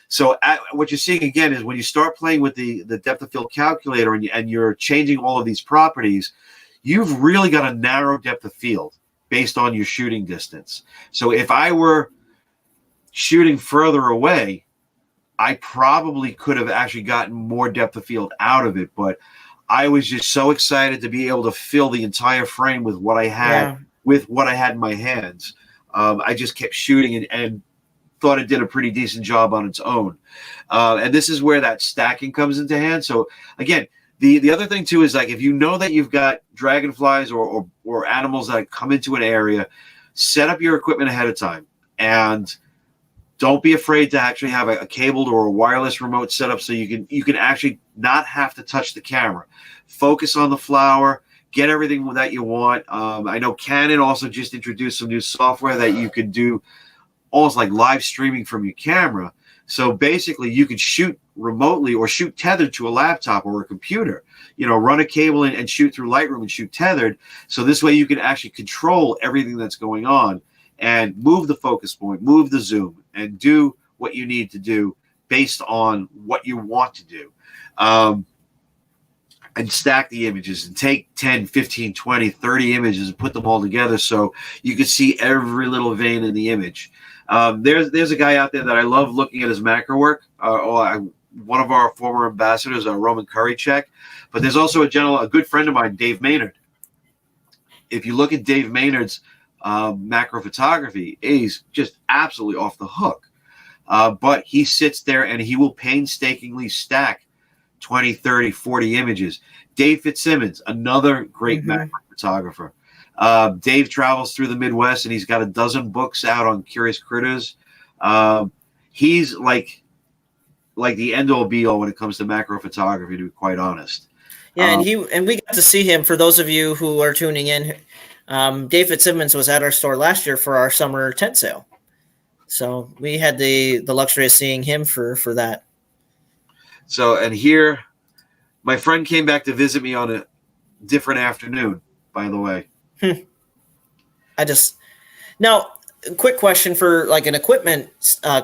So what you're seeing again is when you start playing with the depth of field calculator and you're changing all of these properties, you've really got a narrow depth of field based on your shooting distance. So if I were shooting further away, I probably could have actually gotten more depth of field out of it, but I was just so excited to be able to fill the entire frame with what I had in my hands. I just kept shooting and thought it did a pretty decent job on its own. And this is where that stacking comes into hand. So again, the other thing too is, like, if you know that you've got dragonflies or animals that come into an area, set up your equipment ahead of time, and don't be afraid to actually have a cabled or a wireless remote set up so you can actually not have to touch the camera. Focus on the flower, get everything that you want. I know Canon also just introduced some new software that you can do almost like live streaming from your camera. So basically you could shoot remotely or shoot tethered to a laptop or a computer, run a cable and shoot through Lightroom and shoot tethered. So this way you can actually control everything that's going on and move the focus point, move the zoom, and do what you need to do based on what you want to do. And stack the images and take 10, 15, 20, 30 images and put them all together so you can see every little vein in the image. There's a guy out there that I love looking at his macro work. One of our former ambassadors, Roman Kurichek. But there's also a good friend of mine, Dave Maynard. If you look at Dave Maynard's macro photography, he's just absolutely off the hook. But he sits there and he will painstakingly stack 20, 30, 40 images. Dave Fitzsimmons, another great macro photographer. Dave travels through the Midwest and he's got a dozen books out on curious critters. He's like the end all be all when it comes to macro photography, to be quite honest. Yeah, and we got to see him. For those of you who are tuning in, Dave Fitzsimmons was at our store last year for our summer tent sale. So we had the luxury of seeing him for that. So, and here, my friend came back to visit me on a different afternoon, by the way. Now, quick question for like an equipment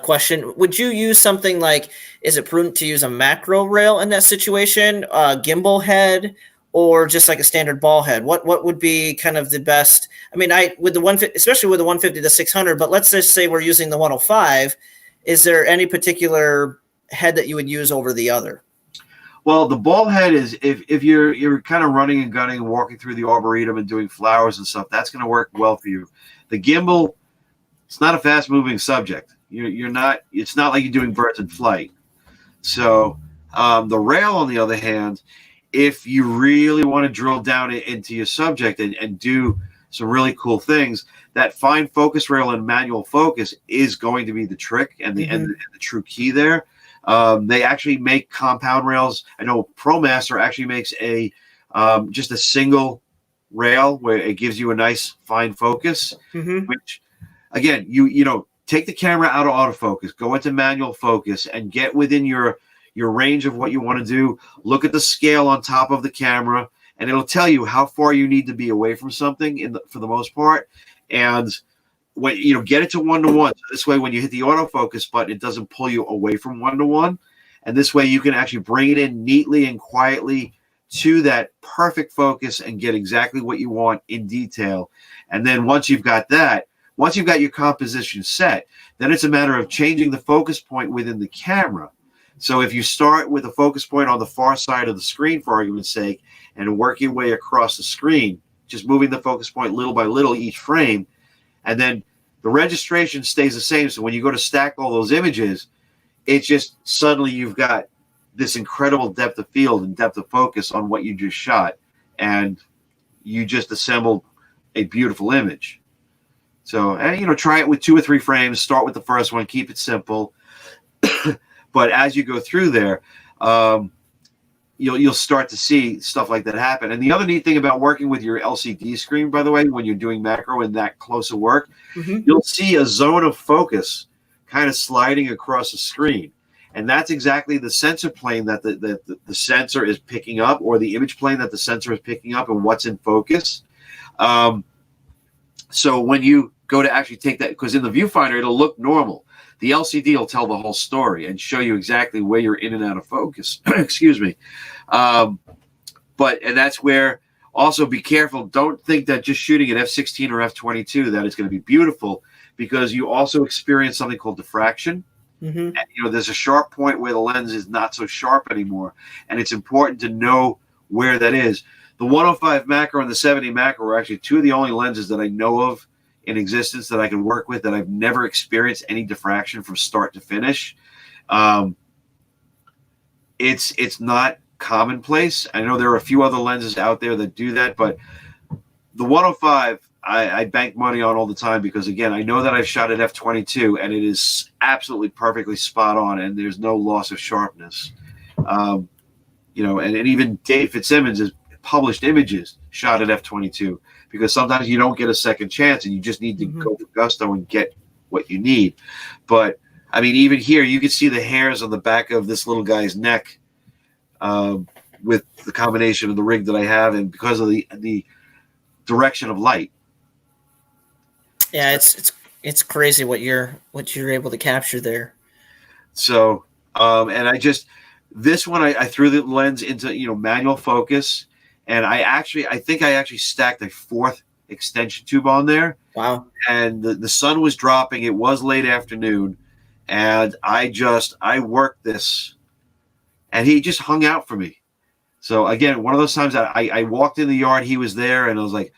question. Would you use something like, is it prudent to use a macro rail in that situation, a gimbal head, or just like a standard ball head? What would be kind of the best? I mean, with the 150, especially with the 150 to 600, but let's just say we're using the 105. Is there any particular head that you would use over the other? Well, the ball head is if you're kind of running and gunning and walking through the arboretum and doing flowers and stuff, that's going to work well for you. The gimbal, it's not a fast moving subject. You're not. It's not like you're doing birds in flight. So the rail, on the other hand, if you really want to drill down into your subject and do some really cool things, that fine focus rail and manual focus is going to be the trick and the true key there. They actually make compound rails. I know ProMaster actually makes a just a single rail where it gives you a nice fine focus, which again, you take the camera out of autofocus, go into manual focus, and get within your range of what you want to do. Look at the scale on top of the camera, and it'll tell you how far you need to be away from something for the most part. And when get it to 1:1. So this way, when you hit the autofocus button, it doesn't pull you away from 1:1. And this way, you can actually bring it in neatly and quietly to that perfect focus and get exactly what you want in detail. And then once you've got your composition set, then it's a matter of changing the focus point within the camera. So if you start with a focus point on the far side of the screen, for argument's sake, and work your way across the screen, just moving the focus point little by little each frame, and then the registration stays the same. So when you go to stack all those images, it's just suddenly you've got this incredible depth of field and depth of focus on what you just shot, and you just assembled a beautiful image. So, try it with 2 or 3 frames. Start with the first one. Keep it simple. But as you go through there, you'll start to see stuff like that happen. And the other neat thing about working with your LCD screen, by the way, when you're doing macro and that close of work, you'll see a zone of focus kind of sliding across the screen. And that's exactly the sensor plane that the sensor is picking up, or the image plane that the sensor is picking up, and what's in focus. So when you go to actually take that, because in the viewfinder, it'll look normal. The LCD will tell the whole story and show you exactly where you're in and out of focus. Excuse me. And that's where also be careful. Don't think that just shooting at f/16 or f/22 that is going to be beautiful, because you also experience something called diffraction. And, there's a sharp point where the lens is not so sharp anymore, and it's important to know where that is. The 105 macro and the 70 macro are actually 2 of the only lenses that I know of in existence that I can work with that I've never experienced any diffraction from start to finish. It's not commonplace. I know there are a few other lenses out there that do that, but the 105 I bank money on all the time, because again, I know that I've shot at f/22 and it is absolutely perfectly spot on, and there's no loss of sharpness. And even Dave Fitzsimmons has published images shot at f/22, because sometimes you don't get a second chance and you just need to go for gusto and get what you need. But I mean, even here, you can see the hairs on the back of this little guy's neck with the combination of the rig that I have, and because of the direction of light. Yeah, it's crazy what you're able to capture there. So, and this one I threw the lens into manual focus, and I think I actually stacked a 4th extension tube on there. Wow. And the sun was dropping. It was late afternoon. And I worked this, and he just hung out for me. So again, one of those times that I walked in the yard, he was there, and I was like,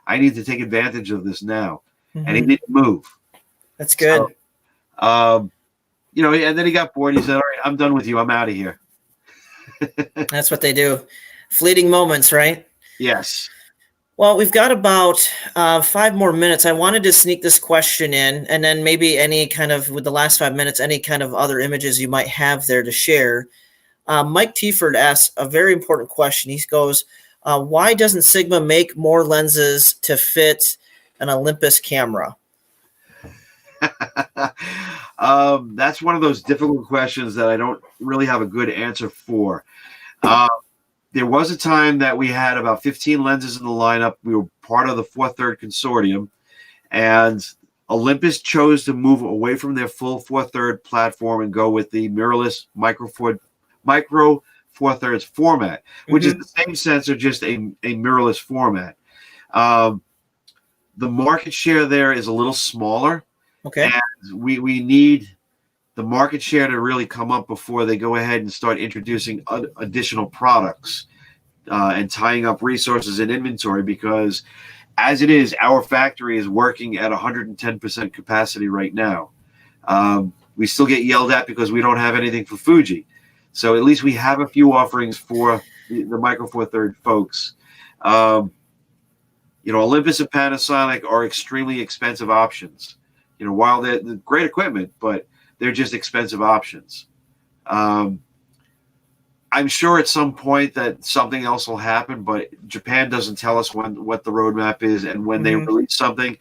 I need to take advantage of this now. Mm-hmm. And he didn't move. That's good. So, and then he got bored. He said, all right, I'm done with you. I'm out of here. That's what they do. Fleeting moments, right? Yes. Well, we've got about 5 more minutes. I wanted to sneak this question in, and then maybe with the last 5 minutes, any kind of other images you might have there to share. Mike Tieford asks a very important question. He goes, why doesn't Sigma make more lenses to fit an Olympus camera? That's one of those difficult questions that I don't really have a good answer for. There was a time that we had about 15 lenses in the lineup. We were part of the 4/3 consortium, and Olympus chose to move away from their full 4/3 platform and go with the mirrorless micro 4/3 format, which is the same sensor, just a mirrorless format. The market share there is a little smaller. Okay. And we need the market share to really come up before they go ahead and start introducing additional products and tying up resources and inventory, because as it is, our factory is working at 110% capacity right now. We still get yelled at because we don't have anything for Fuji. So at least we have a few offerings for the micro 4/3 folks. Olympus and Panasonic are extremely expensive options. While they're great equipment, but they're just expensive options. I'm sure at some point that something else will happen, but Japan doesn't tell us what the roadmap is, and when they release something,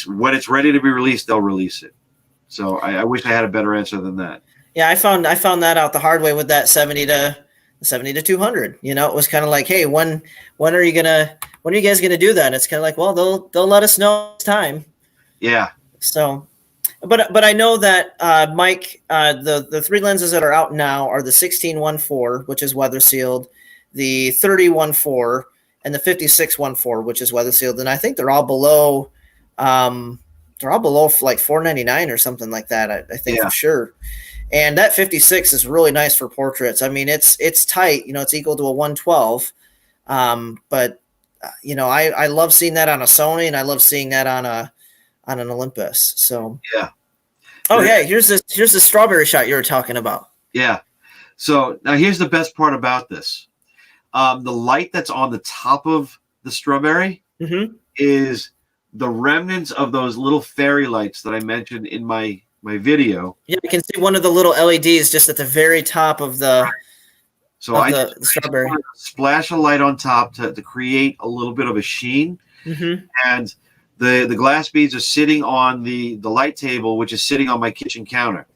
when it's ready to be released, they'll release it. So I wish I had a better answer than that. Yeah, I found that out the hard way with that 70 to 200. It was kind of like, hey, when are you guys gonna do that? And it's kind of like, well, they'll let us know it's time. Yeah. So, but I know that Mike, the 3 lenses that are out now are the 16-1.4, which is weather sealed, the 30-1.4, and the 56-1.4, which is weather sealed, and I think they're all below like $499 or something like that. I think for sure. And that 56 is really nice for portraits. I mean, it's tight. It's equal to a 112. But I love seeing that on a Sony, and I love seeing that on an Olympus. So yeah. Oh yeah, here's the strawberry shot you were talking about. Yeah. So now here's the best part about this. The light that's on the top of the strawberry is the remnants of those little fairy lights that I mentioned in my video. Yeah, you can see one of the little LEDs just at the very top of the the strawberry. Splash a light on top to create a little bit of a sheen. And the glass beads are sitting on the light table, which is sitting on my kitchen counter.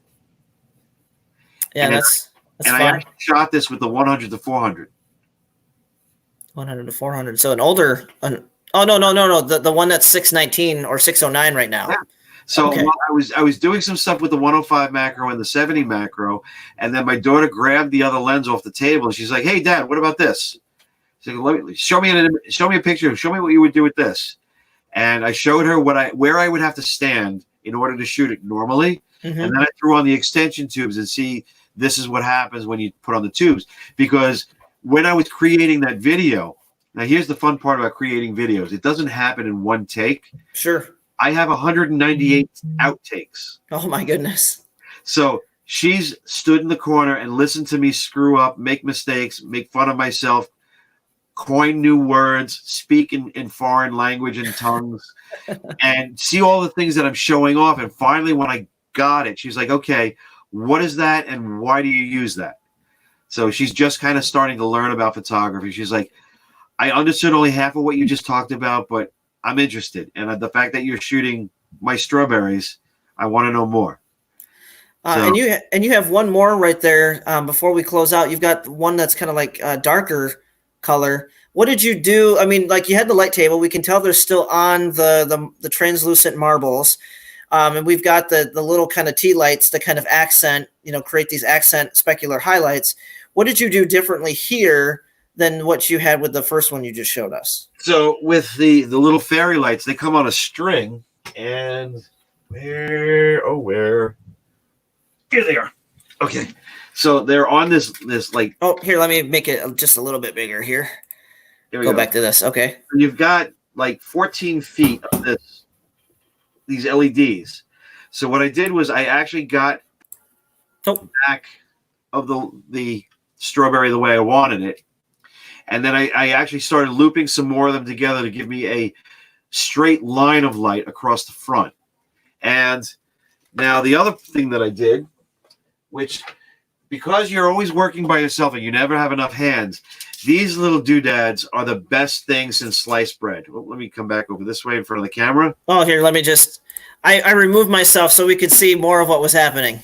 Yeah, and that's fun. I shot this with the 100 to 400. 100 to 400. So an older. Oh no! The one that's 619 or 609 right now. Yeah. So I was doing some stuff with the 105 macro and the 70 macro, and then my daughter grabbed the other lens off the table, and she's like, "Hey, Dad, what about this?" She's like, show me a picture. Show me what you would do with this. And I showed her where I would have to stand in order to shoot it normally, and then I threw on the extension tubes and see this is what happens when you put on the tubes. Because when I was creating that video, now here's the fun part about creating videos: it doesn't happen in one take. Sure. I have 198 outtakes. Oh my goodness. So she's stood in the corner and listened to me screw up, make mistakes, make fun of myself, coin new words, speak in foreign language and tongues, and see all the things that I'm showing off. And finally, when I got it, she's like, okay, what is that and why do you use that? So she's just kind of starting to learn about photography. She's like, I understood only half of what you just talked about, but I'm interested. And the fact that you're shooting my strawberries, I want to know more. And you have one more right there before we close out. You've got one that's kind of like a darker color. What did you do? I mean, like you had the light table. We can tell they're still on the translucent marbles. And we've got the little kind of tea lights to kind of accent, create these accent specular highlights. What did you do differently here than what you had with the first one you just showed us? So with the little fairy lights, they come on a string, and where? Here they are. Okay, so they're on this like. Oh, here, let me make it just a little bit bigger here. Here we Go go. back to this. Okay. You've got like 14 feet of these LEDs. So what I did was I actually got the back of the strawberry the way I wanted it. And then I actually started looping some more of them together to give me a straight line of light across the front. And now the other thing that I did, which because you're always working by yourself and you never have enough hands, these little doodads are the best thing since sliced bread. Well, let me come back over this way in front of the camera. Oh, here, let me just, I removed myself so we could see more of what was happening.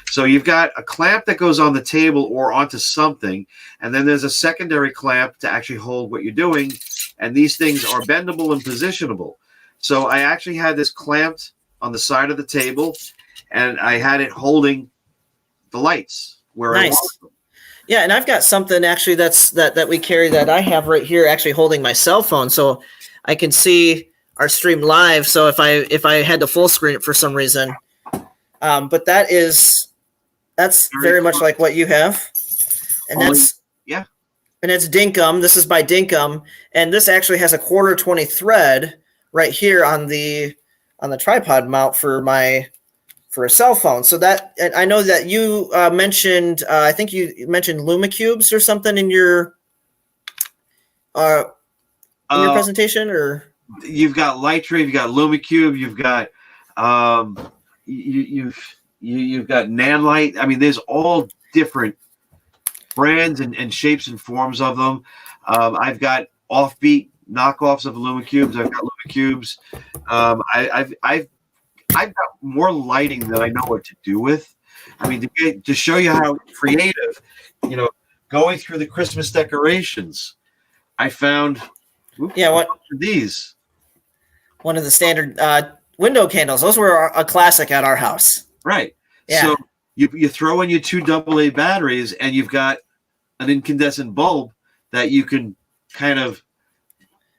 So you've got a clamp that goes on the table or onto something, and then there's a secondary clamp to actually hold what you're doing, and these things are bendable and positionable. So I actually had this clamped on the side of the table, and I had it holding the lights where I want them. Yeah, and I've got something actually that we carry that I have right here, actually holding my cell phone, so I can see our stream live. So if I had to full screen it for some reason, but that's very much like what you have, and that's Dinkum. This is by Dinkum, and this actually has a 1/4-20 thread right here on the tripod mount for a cell phone. So that, and I know that you mentioned, I think you mentioned Lumicubes or something in your presentation, or you've got Lightra, you've got Lumicube, you've got you've got Nanlite. I mean, there's all different brands and shapes and forms of them. I've got offbeat knockoffs of Lumicubes. I've got Lumicubes. I've got more lighting than I know what to do with. I mean, to show you how creative, going through the Christmas decorations, I found these. One of the standard window candles. Those were a classic at our house. Right. Yeah. So you throw in your 2 AA batteries, and you've got an incandescent bulb that you can kind of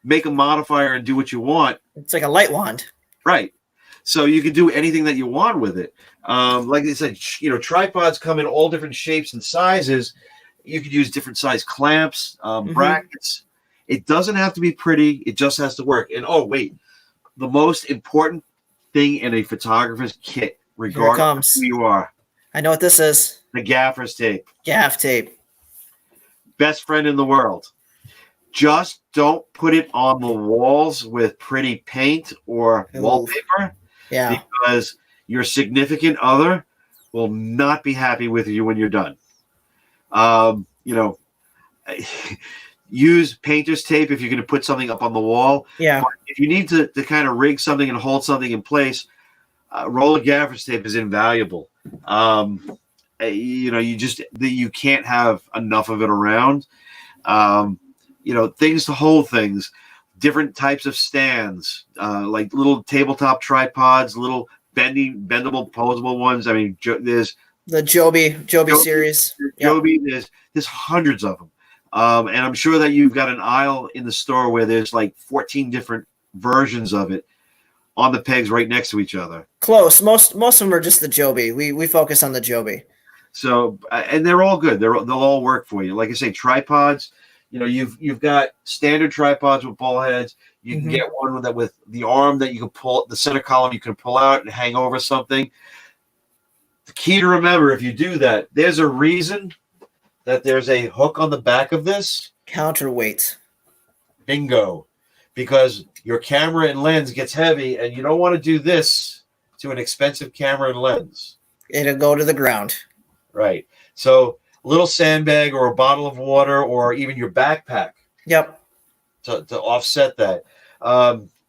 make a modifier and do what you want. It's like a light wand. Right. So you can do anything that you want with it. Like I said, tripods come in all different shapes and sizes. You could use different size clamps, brackets. It doesn't have to be pretty. It just has to work. And the most important thing in a photographer's kit, regardless of who you are. I know what this is. The gaffer's tape. Gaff tape. Best friend in the world. Just don't put it on the walls with pretty paint or wallpaper. Yeah. Because your significant other will not be happy with you when you're done. Use painter's tape if you're going to put something up on the wall. Yeah. But if you need to kind of rig something and hold something in place, roll of gaffer's tape is invaluable. You can't have enough of it around. Things to hold things, different types of stands, like little tabletop tripods, little bendable, posable ones. I mean, there's the Joby series. Joby, there's hundreds of them. And I'm sure that you've got an aisle in the store where there's like 14 different versions of it on the pegs right next to each other. Close. Most of them are just the Joby. We focus on the Joby. So, and they're all good. They'll all work for you. Like I say, tripods. You've got standard tripods with ball heads. You can get one with the arm that you can pull, the center column you can pull out and hang over something. The key to remember, if you do that, there's a reason that there's a hook on the back of this. Counterweight. Bingo. Because your camera and lens gets heavy, and you don't want to do this to an expensive camera and lens. It'll go to the ground. Right. So a little sandbag or a bottle of water or even your backpack. Yep. To offset that.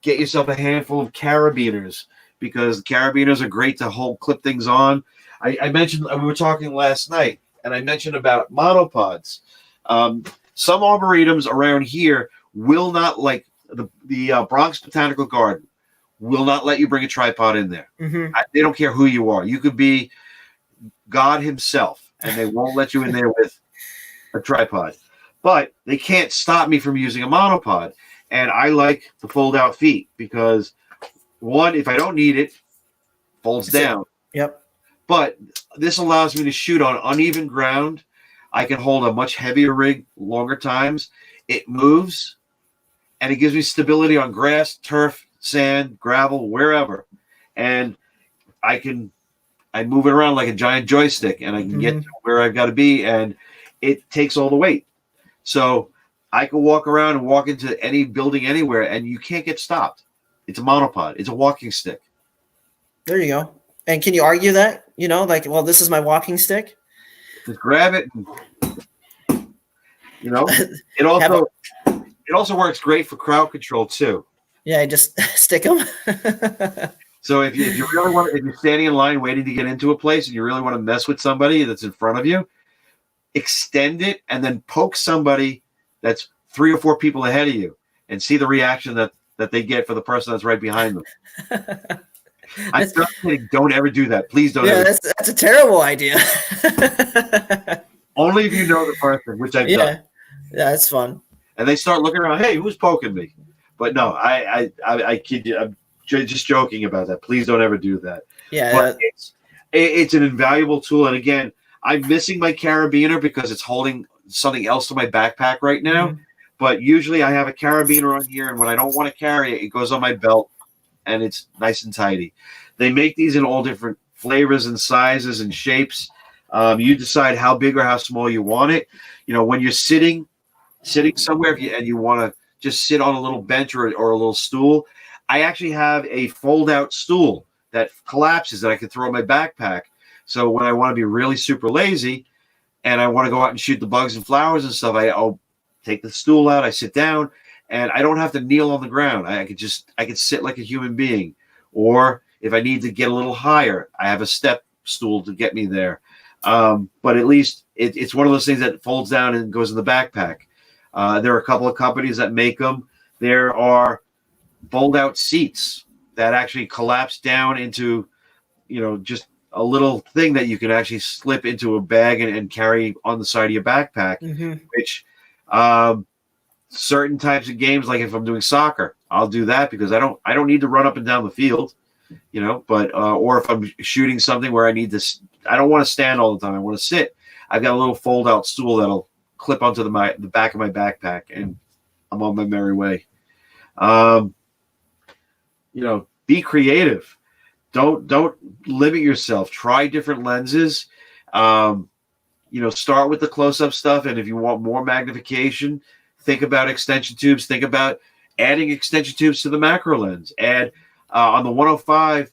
Get yourself a handful of carabiners, because carabiners are great to clip things on. I mentioned, we were talking last night, and I mentioned about monopods. Some arboretums around here will not, like the Bronx Botanical Garden, will not let you bring a tripod in there. They don't care who you are. You could be God himself, and they won't let you in there with a tripod. But they can't stop me from using a monopod. And I like the fold out feet because one, if I don't need it, folds down. Yep. But this allows me to shoot on uneven ground. I can hold a much heavier rig longer times. It moves, and it gives me stability on grass, turf, sand, gravel, wherever. And I move it around like a giant joystick, and I can get to where I've got to be, and it takes all the weight. So I can walk around and walk into any building anywhere, and you can't get stopped. It's a monopod. It's a walking stick. There you go. And can you argue that? Like, well, this is my walking stick. Just grab it. And, it also works great for crowd control too. Yeah, I just stick them. So if you really want, if you're standing in line waiting to get into a place and you really want to mess with somebody that's in front of you, extend it and then poke somebody that's 3 or 4 people ahead of you and see the reaction that they get for the person that's right behind them. I'm not kidding. Don't ever do that. Please don't. Yeah, that's a terrible idea. Only if you know the person, which I've done. Yeah, that's fun. And they start looking around. Hey, who's poking me? But no, I kid you. I'm just joking about that. Please don't ever do that. Yeah, but it's an invaluable tool. And again, I'm missing my carabiner because it's holding something else to my backpack right now. Mm-hmm. But usually I have a carabiner on here, and when I don't want to carry it, it goes on my belt, and it's nice and tidy. They make these in all different flavors and sizes and shapes. You decide how big or how small you want it. When you're sitting somewhere and you want to just sit on a little bench or a little stool, I actually have a fold-out stool that collapses that I can throw in my backpack. So when I want to be really super lazy and I want to go out and shoot the bugs and flowers and stuff, I'll take the stool out, I sit down, and I don't have to kneel on the ground. I could sit like a human being. Or if I need to get a little higher, I have a step stool to get me there. But at least it's one of those things that folds down and goes in the backpack. There are a couple of companies that make them. There are fold-out seats that actually collapse down into, just a little thing that you can actually slip into a bag and carry on the side of your backpack, which certain types of games, like if I'm doing soccer, I'll do that because I don't need to run up and down the field, but or if I'm shooting something where I don't want to stand all the time. I want to sit. I've got a little fold-out stool that'll clip onto the back of my backpack, and I'm on my merry way. Be creative. Don't limit yourself. Try different lenses. Start with the close-up stuff, and if you want more magnification, think about extension tubes. Think about adding extension tubes to the macro lens. Add on the 105.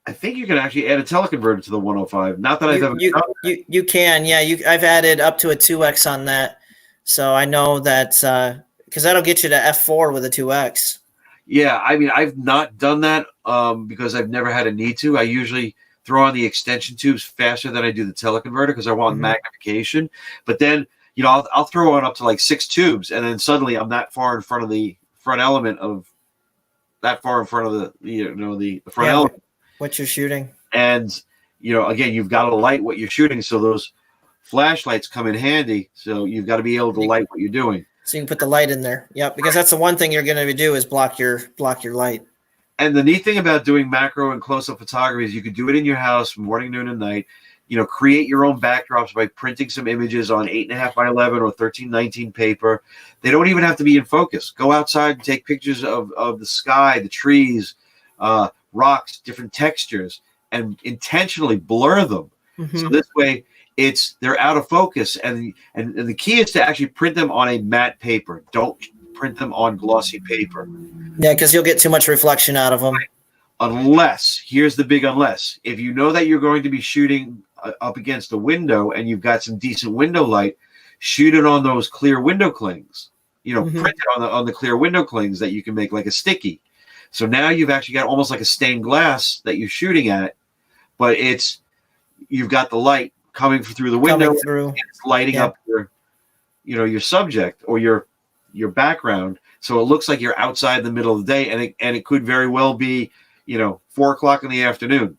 I think you can actually add a teleconverter to the 105. Not that I've ever done that. You can, yeah. I've added up to a 2x on that, so I know that because that'll get you to f4 with a 2x. Yeah, I mean, I've not done that because I've never had a need to. I usually throw on the extension tubes faster than I do the teleconverter because I want magnification. But then, I'll throw on up to like 6 tubes, and then suddenly I'm that far in front of the front element of that far in front of the front element. What you're shooting. And, again, you've got to light what you're shooting, so those flashlights come in handy. So you've got to be able to light what you're doing. So you can put the light in there. Yep, because that's the one thing you're going to do is block your light. And the neat thing about doing macro and close-up photography is you can do it in your house morning, noon, and night. Create your own backdrops by printing some images on 8.5 by 11 or 1319 paper. They don't even have to be in focus. Go outside and take pictures of the sky, the trees, rocks, different textures, and intentionally blur them. So this way they're out of focus, and the key is to actually print them on a matte paper. Don't print them on glossy paper. Yeah, because you'll get too much reflection out of them. Unless, here's the big unless, if you know that you're going to be shooting up against a window and you've got some decent window light, shoot it on those clear window clings. Print it on the clear window clings that you can make like a sticky. So now you've actually got almost like a stained glass that you're shooting at, but you've got the light coming through the window, and it's lighting up your subject or your background, so it looks like you're outside in the middle of the day, and it could very well be 4 o'clock in the afternoon,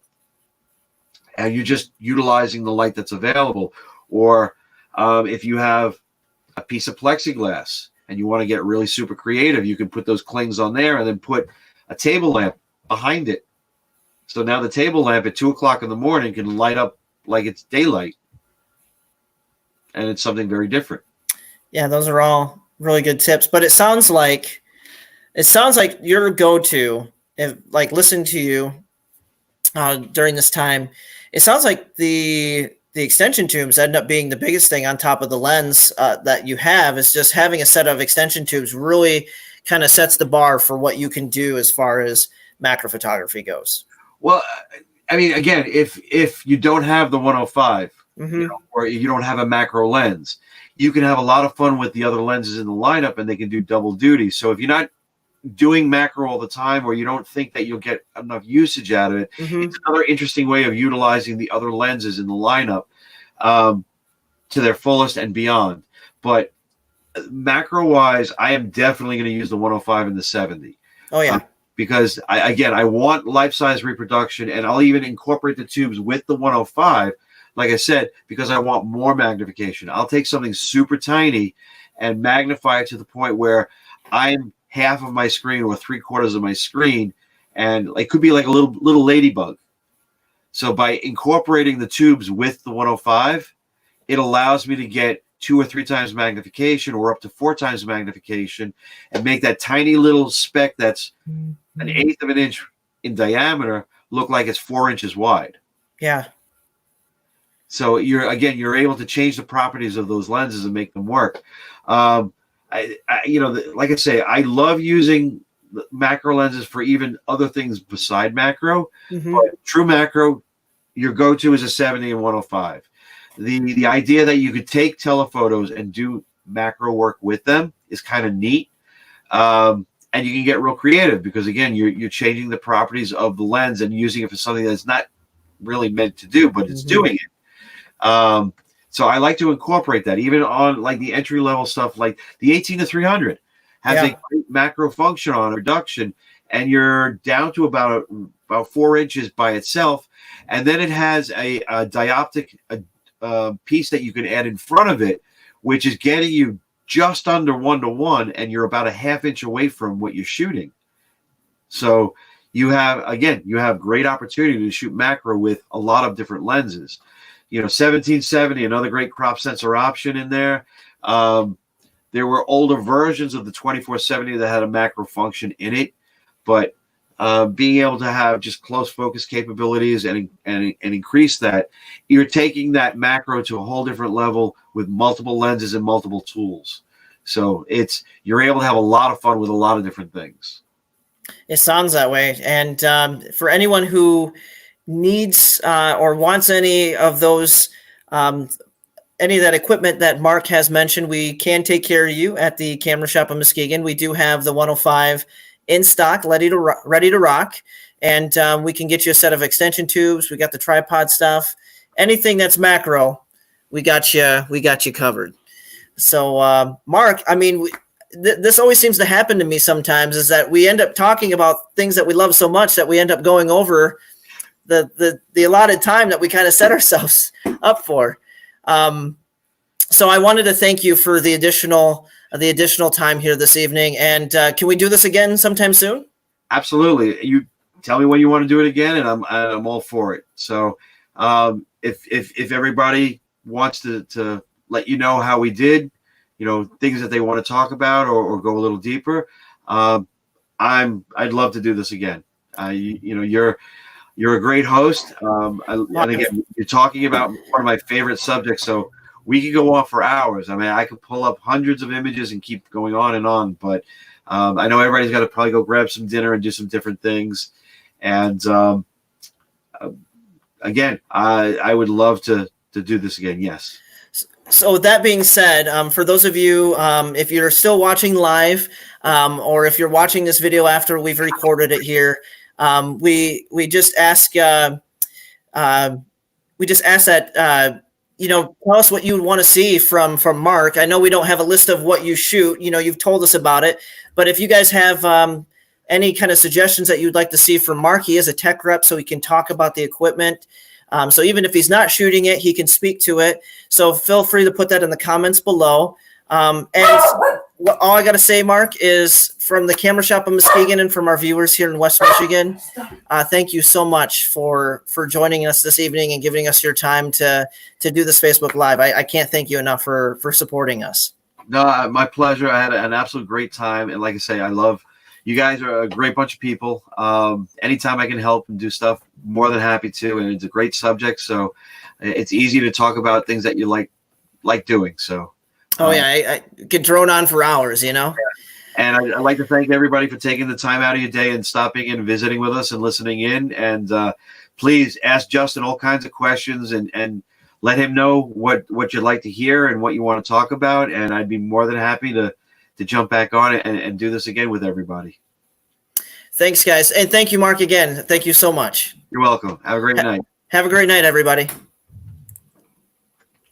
and you're just utilizing the light that's available. Or if you have a piece of plexiglass and you want to get really super creative, you can put those clings on there and then put a table lamp behind it. So now the table lamp at 2 o'clock in the morning can light up like it's daylight. And it's something very different. Yeah, those are all really good tips. But it sounds like your go-to, if like listening to you during this time, it sounds like the extension tubes end up being the biggest thing on top of the lens that you have. Is just having a set of extension tubes really kind of sets the bar for what you can do as far as macro photography goes. Well, I mean, again, if you don't have the 105, or you don't have a macro lens, you can have a lot of fun with the other lenses in the lineup, and they can do double duty. So if you're not doing macro all the time, or you don't think that you'll get enough usage out of it, it's another interesting way of utilizing the other lenses in the lineup to their fullest and beyond. But macro wise, I am definitely going to use the 105 and the 70. Oh yeah. Because I want life-size reproduction, and I'll even incorporate the tubes with the 105, like I said, because I want more magnification. I'll take something super tiny and magnify it to the point where I'm half of my screen or 3/4 of my screen, and it could be like a little ladybug. So by incorporating the tubes with the 105, it allows me to get 2 or 3 times magnification, or up to 4 times magnification, and make that tiny little speck that's 1/8 of an inch in diameter look like it's 4 inches wide. Yeah. So you're able to change the properties of those lenses and make them work. Like I say, I love using macro lenses for even other things beside macro. But true macro, your go-to is a 70 and 105. The idea that you could take telephotos and do macro work with them is kind of neat. And you can get real creative because, again, you're changing the properties of the lens and using it for something that's not really meant to do, but it's doing it. So I like to incorporate that even on like the entry level stuff, like the 18-300 has a great macro function on reduction, and you're down to about 4 inches by itself. And then it has a dioptic piece that you can add in front of it, which is getting you just under 1:1, and you're about a half inch away from what you're shooting. So you have great opportunity to shoot macro with a lot of different lenses. 1770, another great crop sensor option in there. There were older versions of the 2470 that had a macro function in it, but being able to have just close focus capabilities and increase that, you're taking that macro to a whole different level with multiple lenses and multiple tools. So you're able to have a lot of fun with a lot of different things. It sounds that way. And for anyone who needs or wants any of those, any of that equipment that Marc has mentioned, we can take care of you at the Camera Shop in Muskegon. We do have the 105 in stock, ready to rock, and we can get you a set of extension tubes. We got the tripod stuff, anything that's macro, we got you covered. So Marc, I mean, this always seems to happen to me sometimes, is that we end up talking about things that we love so much that we end up going over the allotted time that we kind of set ourselves up for. So I wanted to thank you for the additional time here this evening. And can we do this again sometime soon? Absolutely. You tell me when you want to do it again, and I'm all for it. So if everybody wants to let you know how we did, things that they want to talk about or go a little deeper, I'd love to do this again. You're a great host. And again, you're talking about one of my favorite subjects, so we could go on for hours. I mean, I could pull up hundreds of images and keep going on and on, but I know everybody's got to probably go grab some dinner and do some different things. And again, I would love to do this again. Yes. So with that being said, for those of you, if you're still watching live, or if you're watching this video after we've recorded it here, we just ask that tell us what you would want to see from Marc. I know we don't have a list of what you shoot. You've told us about it, but if you guys have any kind of suggestions that you'd like to see from Marc, he is a tech rep, so he can talk about the equipment. So even if he's not shooting it, he can speak to it. So feel free to put that in the comments below. And all I got to say, Marc, is from the camera shop of Muskegon and from our viewers here in West Michigan, thank you so much for joining us this evening and giving us your time to do this Facebook Live. I can't thank you enough for supporting us. No, my pleasure. I had an absolute great time. And like I say, I love you guys are a great bunch of people. Anytime I can help and do stuff, more than happy to. And it's a great subject. So it's easy to talk about things that you like doing. So. Oh, yeah. I get drone on for hours, you know. And I'd like to thank everybody for taking the time out of your day and stopping in and visiting with us and listening in. And please ask Justin all kinds of questions and let him know what you'd like to hear and what you want to talk about. And I'd be more than happy to jump back on it and do this again with everybody. Thanks, guys. And thank you, Marc, again. Thank you so much. You're welcome. Have a great night. Have a great night, everybody.